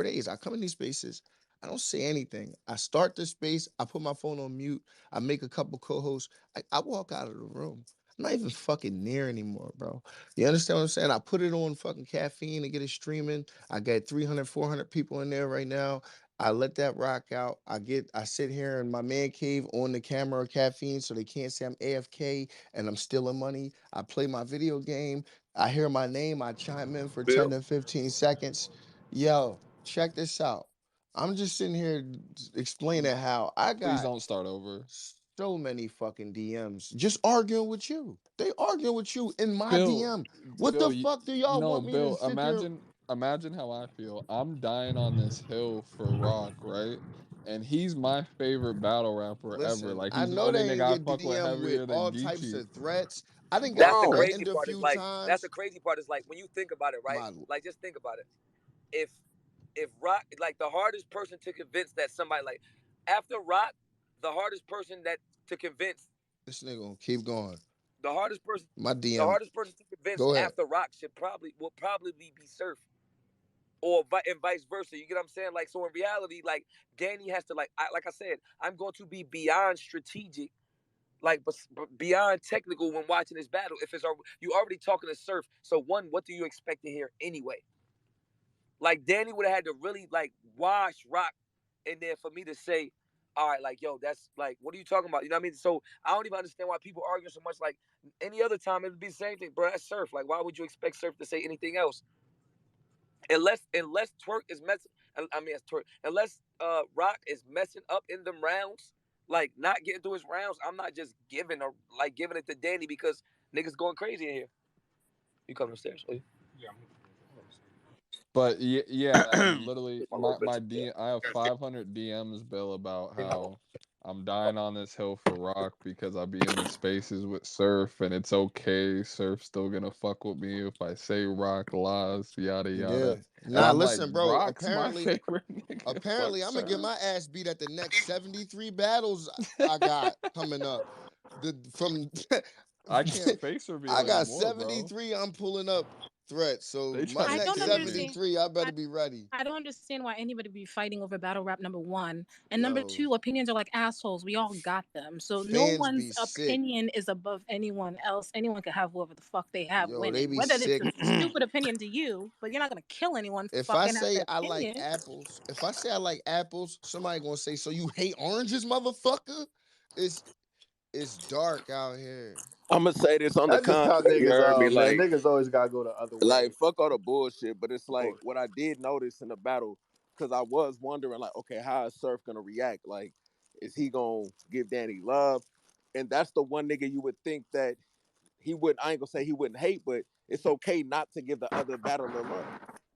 days, I come in these spaces. I don't say anything. I start the space. I put my phone on mute. I make a couple co-hosts. I walk out of the room. I'm not even fucking near anymore, bro. You understand what I'm saying? I put it on fucking Caffeine and get it streaming. I got 300, 400 people in there right now. I let that rock out. I sit here in my man cave on the camera Caffeine so they can't say I'm AFK and I'm stealing money. I play my video game. I hear my name. I chime in for 10 to 15 seconds. Yo, check this out. I'm just sitting here explaining how I got. Please don't start over. So many fucking DMs just arguing with you. They arguing with you in my Bill, DM. What Bill, the fuck do y'all want me Bill, to sit there? imagine how I feel. I'm dying on this hill for Roc, right? And he's my favorite battle rapper ever. Listen, Like I he's the know only they nigga in I your fuck with DM with heavier than all types Geechee. of threats. I didn't got That's the crazy threatened a part. Is few like times. that's the crazy part. Is like when you think about it, right? Like just think about it. If Roc, like the hardest person to convince that somebody like after Roc, the hardest person to convince. This nigga gonna keep going. The hardest person. My DM. The hardest person to convince after Roc will probably be Surf. Or and vice versa. You get what I'm saying? Like, so in reality, like Danny has to like I said, I'm going to be beyond strategic, like but beyond technical when watching this battle. If it's you already talking to Surf, so one, what do you expect to hear anyway? Like Danny would have had to really like wash Roc in there for me to say, all right, like yo, that's like, what are you talking about? You know what I mean? So I don't even understand why people argue so much. Like any other time, it'd be the same thing, bro. That's Surf. Like, why would you expect Surf to say anything else? Unless Twork is messing, Twork. Unless Roc is messing up in them rounds, like not getting through his rounds, I'm not just giving it to Danny because niggas going crazy in here. You coming upstairs? Yeah. But yeah, I'm literally my DM. I have 500 DMs, Bill, about how I'm dying on this hill for Roc because I be in the spaces with Surf, and it's okay. Surf's still gonna fuck with me if I say Roc lies, yada yada. Yeah. Nah, listen, like, bro. Roc's Apparently, my favorite nigga. apparently, I'm gonna get my ass beat at the next 73 battles I got coming up. I can't face reveal I got anymore, 73. Bro. I'm pulling up threats. So I my next don't 73, I better be ready. I don't understand why anybody be fighting over battle rap, number one. And number two, opinions are like assholes. We all got them. So no one's opinion is above anyone else. Anyone can have whoever the fuck they have winning. Whether it's a stupid opinion to you, but you're not gonna kill anyone for if I fucking say I like apples, somebody gonna say, so you hate oranges, motherfucker? It's dark out here. I'm gonna say this on the That's just how contrary. You niggas heard me? are, man. Like, Niggas always gotta go the other way. like fuck all the bullshit. But it's like what I did notice in the battle, because I was wondering, like, okay, how is Surf gonna react? Like, is he gonna give Danny love? And that's the one nigga you would think that he wouldn't. I ain't gonna say he wouldn't hate, but it's okay not to give the other battler love.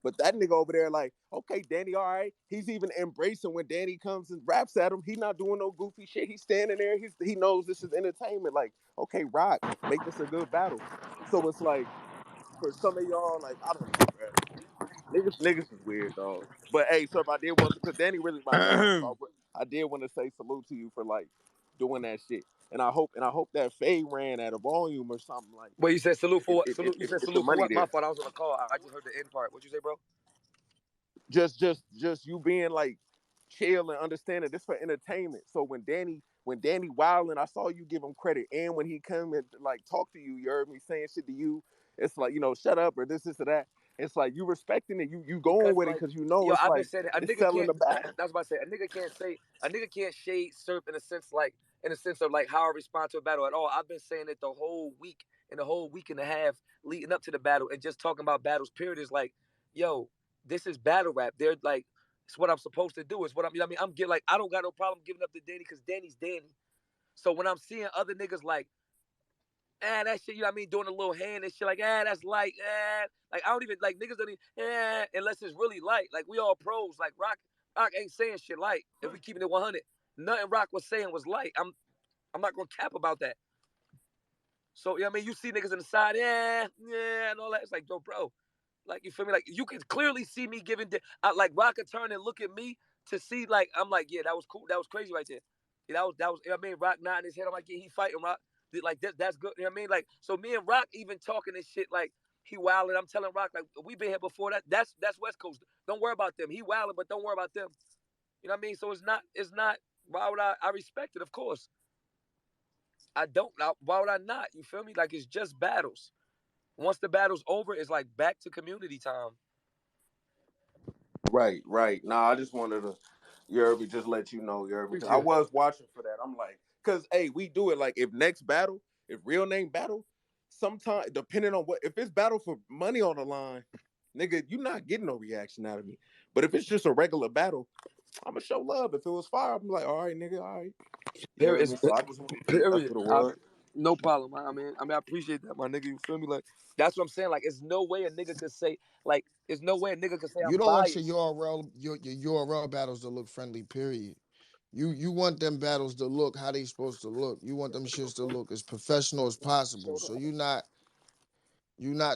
But that nigga over there, like, okay, Danny, all right. He's even embracing when Danny comes and raps at him. He not doing no goofy shit. He's standing there. He knows this is entertainment. Like, okay, Roc, make this a good battle. So it's like, for some of y'all, like, I don't know, bro. Niggas is weird, dog. But hey, Surf, I did want to, because Danny really my dog. So I did want to say salute to you for like doing that shit. And I hope that Faye ran at a volume or something like. Well, you said salute for what? You said salute for what? There. My fault. I was on a call. I just heard the end part. What you say, bro? Just you being like chill and understanding this for entertainment. So when Danny wilding, I saw you give him credit, and when he come and like talk to you, you heard me saying shit to you. It's like, shut up or this or that. It's like you respecting it. You going with it because you know it's I've like been saying a it's nigga selling can't. the battle. That's what I say. A nigga can't shade Surf in a sense of like how I respond to a battle at all. I've been saying it the whole week and the whole week and a half leading up to the battle, and just talking about battles. Period is like, yo, this is battle rap. They're like, it's what I'm supposed to do. It's what I'm. I'm getting like, I don't got no problem giving up to Danny because Danny's Danny. So when I'm seeing other niggas like, that shit, doing a little hand and shit like, that's light, like I don't even like niggas don't even, unless it's really light. Like we all pros. Like Roc ain't saying shit light. If we keeping it 100, nothing Roc was saying was light. I'm not gonna cap about that. So you see niggas in the side, and all that. It's like, bro, Like, you feel me? Like, you can clearly see me giving, like, Rock a turn and look at me to see, like, I'm like, yeah, that was cool. That was crazy right there. Yeah, that was, you know what I mean? Rock nodding his head. I'm like, yeah, he fighting, Rock. Like, that's good. You know what I mean? Like, so me and Rock even talking this shit, like, he wilding. I'm telling Rock, like, we been here before. That's West Coast. Don't worry about them. He wilding, but don't worry about them. You know what I mean? So it's not, why would I respect it, of course. I don't. Why would I not? You feel me? Like, it's just battles. Once the battle's over, it's like back to community time. Right. Nah, I just wanted to, just let you know, I was watching for that. I'm like, cause hey, we do it like if next battle, if real name battle, sometimes depending on what, if it's battle for money on the line, nigga, you not getting no reaction out of me. But if it's just a regular battle, I'ma show love. If it was fire, I'm like, all right, nigga, all right. Period. So I just want to Period. the word. No problem. I mean, I appreciate that, my nigga. You feel me? Like, that's what I'm saying. Like, it's no way a nigga could say, like, there's no way a nigga could say You I'm don't want biased. your URL battles to look friendly, period. You want them battles to look how they supposed to look. You want them shits to look as professional as possible. So you're not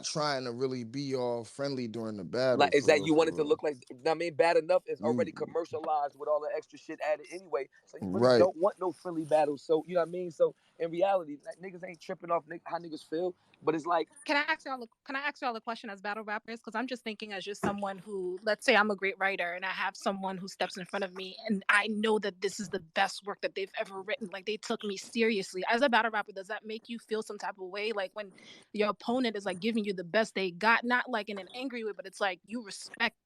trying to really be all friendly during the battle. Like, is for that real, you for want it to real. look like, I mean, bad enough is You already commercialized with all the extra shit added anyway. So you really right. don't want no friendly battles. So, you know what I mean? So in reality, like, niggas ain't tripping off how niggas feel. But it's like, can I ask y'all a question as battle rappers? Because I'm just thinking as just someone who, let's say I'm a great writer and I have someone who steps in front of me and I know that this is the best work that they've ever written. Like, they took me seriously. As a battle rapper, does that make you feel some type of way? Like, when your opponent is like giving you the best they got, not like in an angry way, but it's like you respect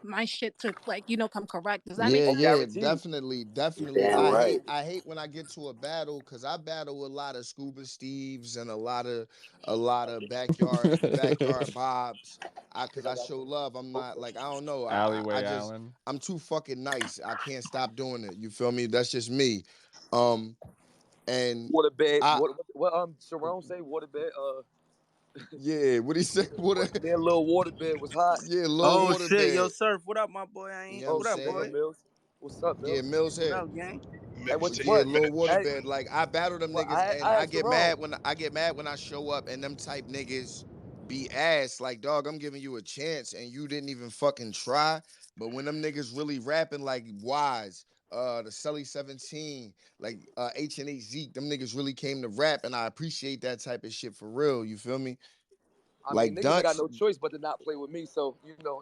my shit to, like, come correct. Does that make sense? Definitely. Damn right. I hate when I get to a battle because I battle with a lot of Scuba Steves and a lot of backyard Bobs. Cause I show love. I'm not like, I don't know. Alleyway I just Allen. I'm too fucking nice. I can't stop doing it. You feel me? That's just me. And waterbed. What Sharon say? Waterbed. Yeah, what he say? Their little waterbed was hot. Yeah, little waterbed. Shit, yo, Surf, what up, my boy? You know what I'm saying? Mills? What's up, Mills? Yeah, Mills What here. up, gang? Hey, what? Little waterbed. Like, I battle them niggas, and I I had get Sharon. mad when I show up and them type niggas be ass. Like, dog, I'm giving you a chance and you didn't even fucking try. But when them niggas really rapping like Wise, the Sully 17, like H&H Zeke, them niggas really came to rap, and I appreciate that type of shit for real. You feel me? I Like, mean, niggas ain't got Dunce. no choice but to not play with me. So,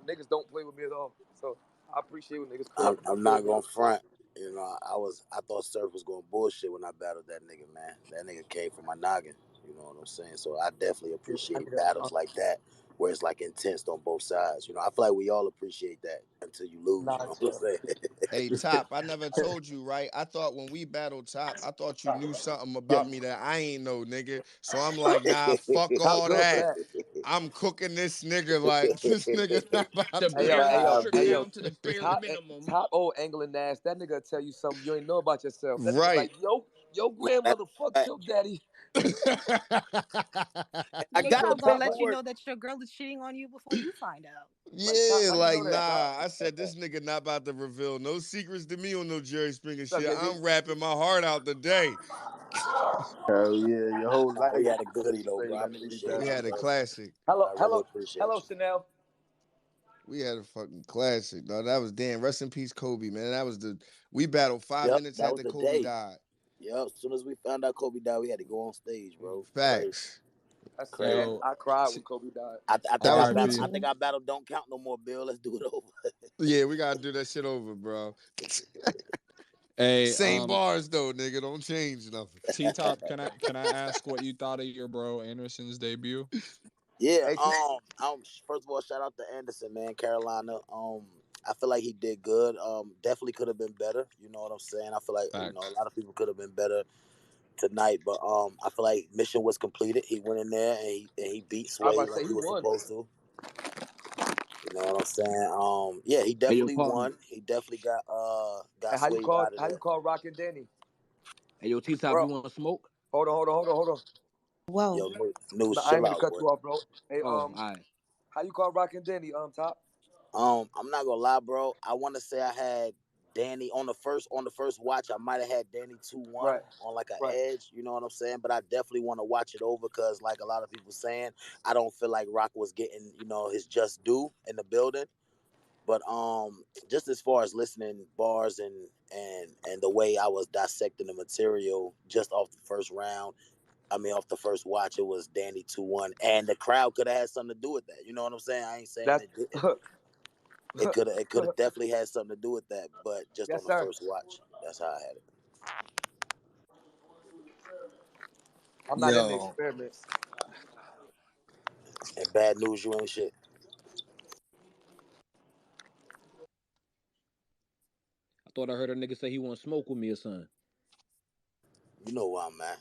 niggas don't play with me at all. So I appreciate when niggas come. I'm not gonna front. I thought Surf was going bullshit when I battled that nigga, man. That nigga came from my noggin. You know what I'm saying? So I definitely appreciate battles like that, where it's like intense on both sides. I feel like we all appreciate that until you lose. You know what I'm saying? Hey, Top, I never told you, right? I thought when we battled Top, I thought you knew something about me that I ain't know, nigga. So I'm like, nah, fuck all that. I'm cooking this nigga like this nigga not about to Hey, yo, down to the bare top, minimum. top old angling ass. That nigga tell you something you ain't know about yourself. That nigga Right. like, yo, grandmother fucked your daddy. I Hey, got Top the gonna let you paperwork. know that your girl is cheating on you before you find out. Yeah, like, nah. I said this nigga not about to reveal no secrets to me on no Jerry Springer shit. I'm rapping my heart out today. Hell yeah, your whole life. We had a goodie though, bro. I appreciate We you, had a bro. classic. I really appreciate you. Chanel. We had a fucking classic, dog. That was damn. Rest in peace, Kobe, man. We battled 5 minutes that was after the Kobe day. died. Yep, as soon as we found out Kobe died, we had to go on stage, bro. Facts. That's crazy. sad. I cried when Kobe died. I think our battle don't count no more, Bill. Let's do it over. Yeah, we gotta do that shit over, bro. Hey, same bars though, nigga. Don't change nothing. T-Top, can I ask what you thought of your bro Anderson's debut? Yeah. First of all, shout out to Anderson, man, Carolina. I feel like he did good. Definitely could have been better. You know what I'm saying? I feel like a lot of people could have been better tonight, but I feel like mission was completed. He went in there and he beat Sway like he was supposed to. You know what I'm saying? Yeah, he definitely won. He definitely got Sway out of there. How you call Rock and Danny? Hey, yo, T-Top, you want to smoke? Hold on. Whoa. Yo, News, I ain't chill gonna out, cut boy. you off, bro. Hey, all right. How you call Rock and Danny, Top? I'm not gonna lie, bro. I want to say I had Danny on the first watch, I might have had Danny 2-1 on like an edge, you know what I'm saying? But I definitely want to watch it over because, like a lot of people saying, I don't feel like Roc was getting, his just due in the building. But just as far as listening bars and the way I was dissecting the material just off the first round, off the first watch, it was Danny 2-1, and the crowd could have had something to do with that. You know what I'm saying? I ain't saying it didn't. It could have definitely had something to do with that, but just on the first watch, that's how I had it. I'm not in the experiment. And bad news, you ain't shit. I thought I heard a nigga say he want to smoke with me or something. You know where I'm at.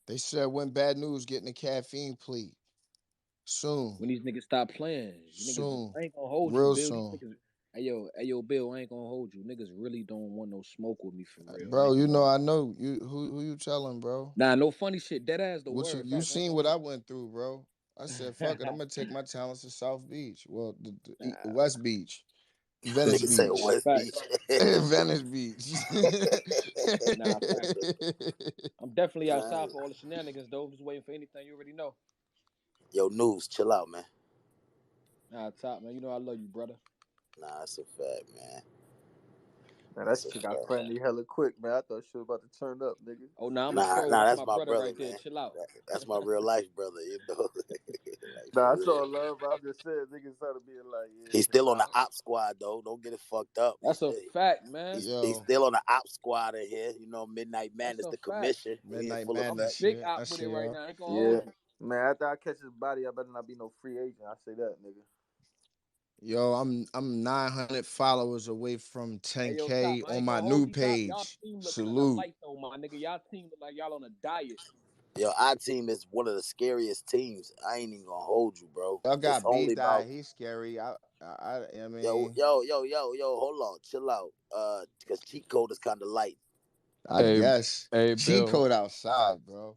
They said when bad news getting a caffeine plea. Soon. When these niggas stop playing. Soon. Niggas, I ain't gonna hold real you, Bill. Soon. Niggas, hey yo, Bill, I ain't gonna hold you. Niggas really don't want no smoke with me for real. Bro, I know you. Who you telling, bro? Nah, no funny shit. Dead ass the what word. You seen what I went through, bro. I said, fuck it. I'm gonna take my talents to South Beach. Well, the West Beach. Venice Beach. Say West Beach. Venice Beach. Nah, I'm definitely outside for all the shenanigans, though. Just waiting for anything you already know. Yo, News, chill out, man. Nah, top, man. You know I love you, brother. Nah, that's a fact, man. Man, that shit got friendly hella quick, man. I thought shit was about to turn up, nigga. Oh, nah, that's my brother right man. there. Chill out. That's my real life brother, you know. Nah, I saw love, but I'm just saying, niggas started being like, yeah. He's still on the op squad, though. Don't get it fucked up. That's a fact, man. He's still on the op squad in here. You know, Midnight Madness, the commission. Midnight Madness. Big op with it right now. I ain't gonna hold you. Man, after I catch his body, I better not be no free agent. I say that, nigga. Yo, I'm 900 followers away from 10K on my new page. Y'all team Salute. Like though, my nigga. Y'all team look like y'all on a diet. Yo, our team is one of the scariest teams. I ain't even gonna hold you, bro. Y'all got B.E.T. He's scary. I mean, yo, hold on, chill out. Because cheat code is kind of light. I guess. Cheat code outside, bro.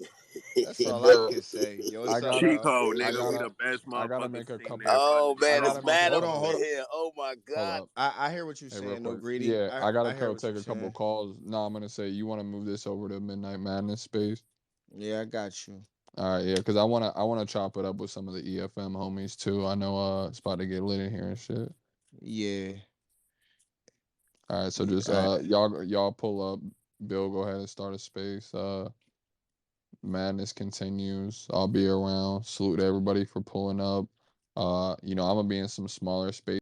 That's all I can say. Yo, what's up, cheat code, nigga. We the best motherfuckers. I gotta make a couple. Oh man, it's mad over here. Oh my god. I hear what you're saying. No greedy. Yeah, I gotta take a couple calls. No, I'm gonna say you want to move this over to Midnight Madness space. Yeah, I got you. All right, yeah, because I wanna chop it up with some of the EFM homies too. I know it's about to get lit in here and shit. Yeah. All right, so just y'all pull up. Bill, go ahead and start a space. Madness continues. I'll be around. Salute to everybody for pulling up. I'm gonna be in some smaller spaces.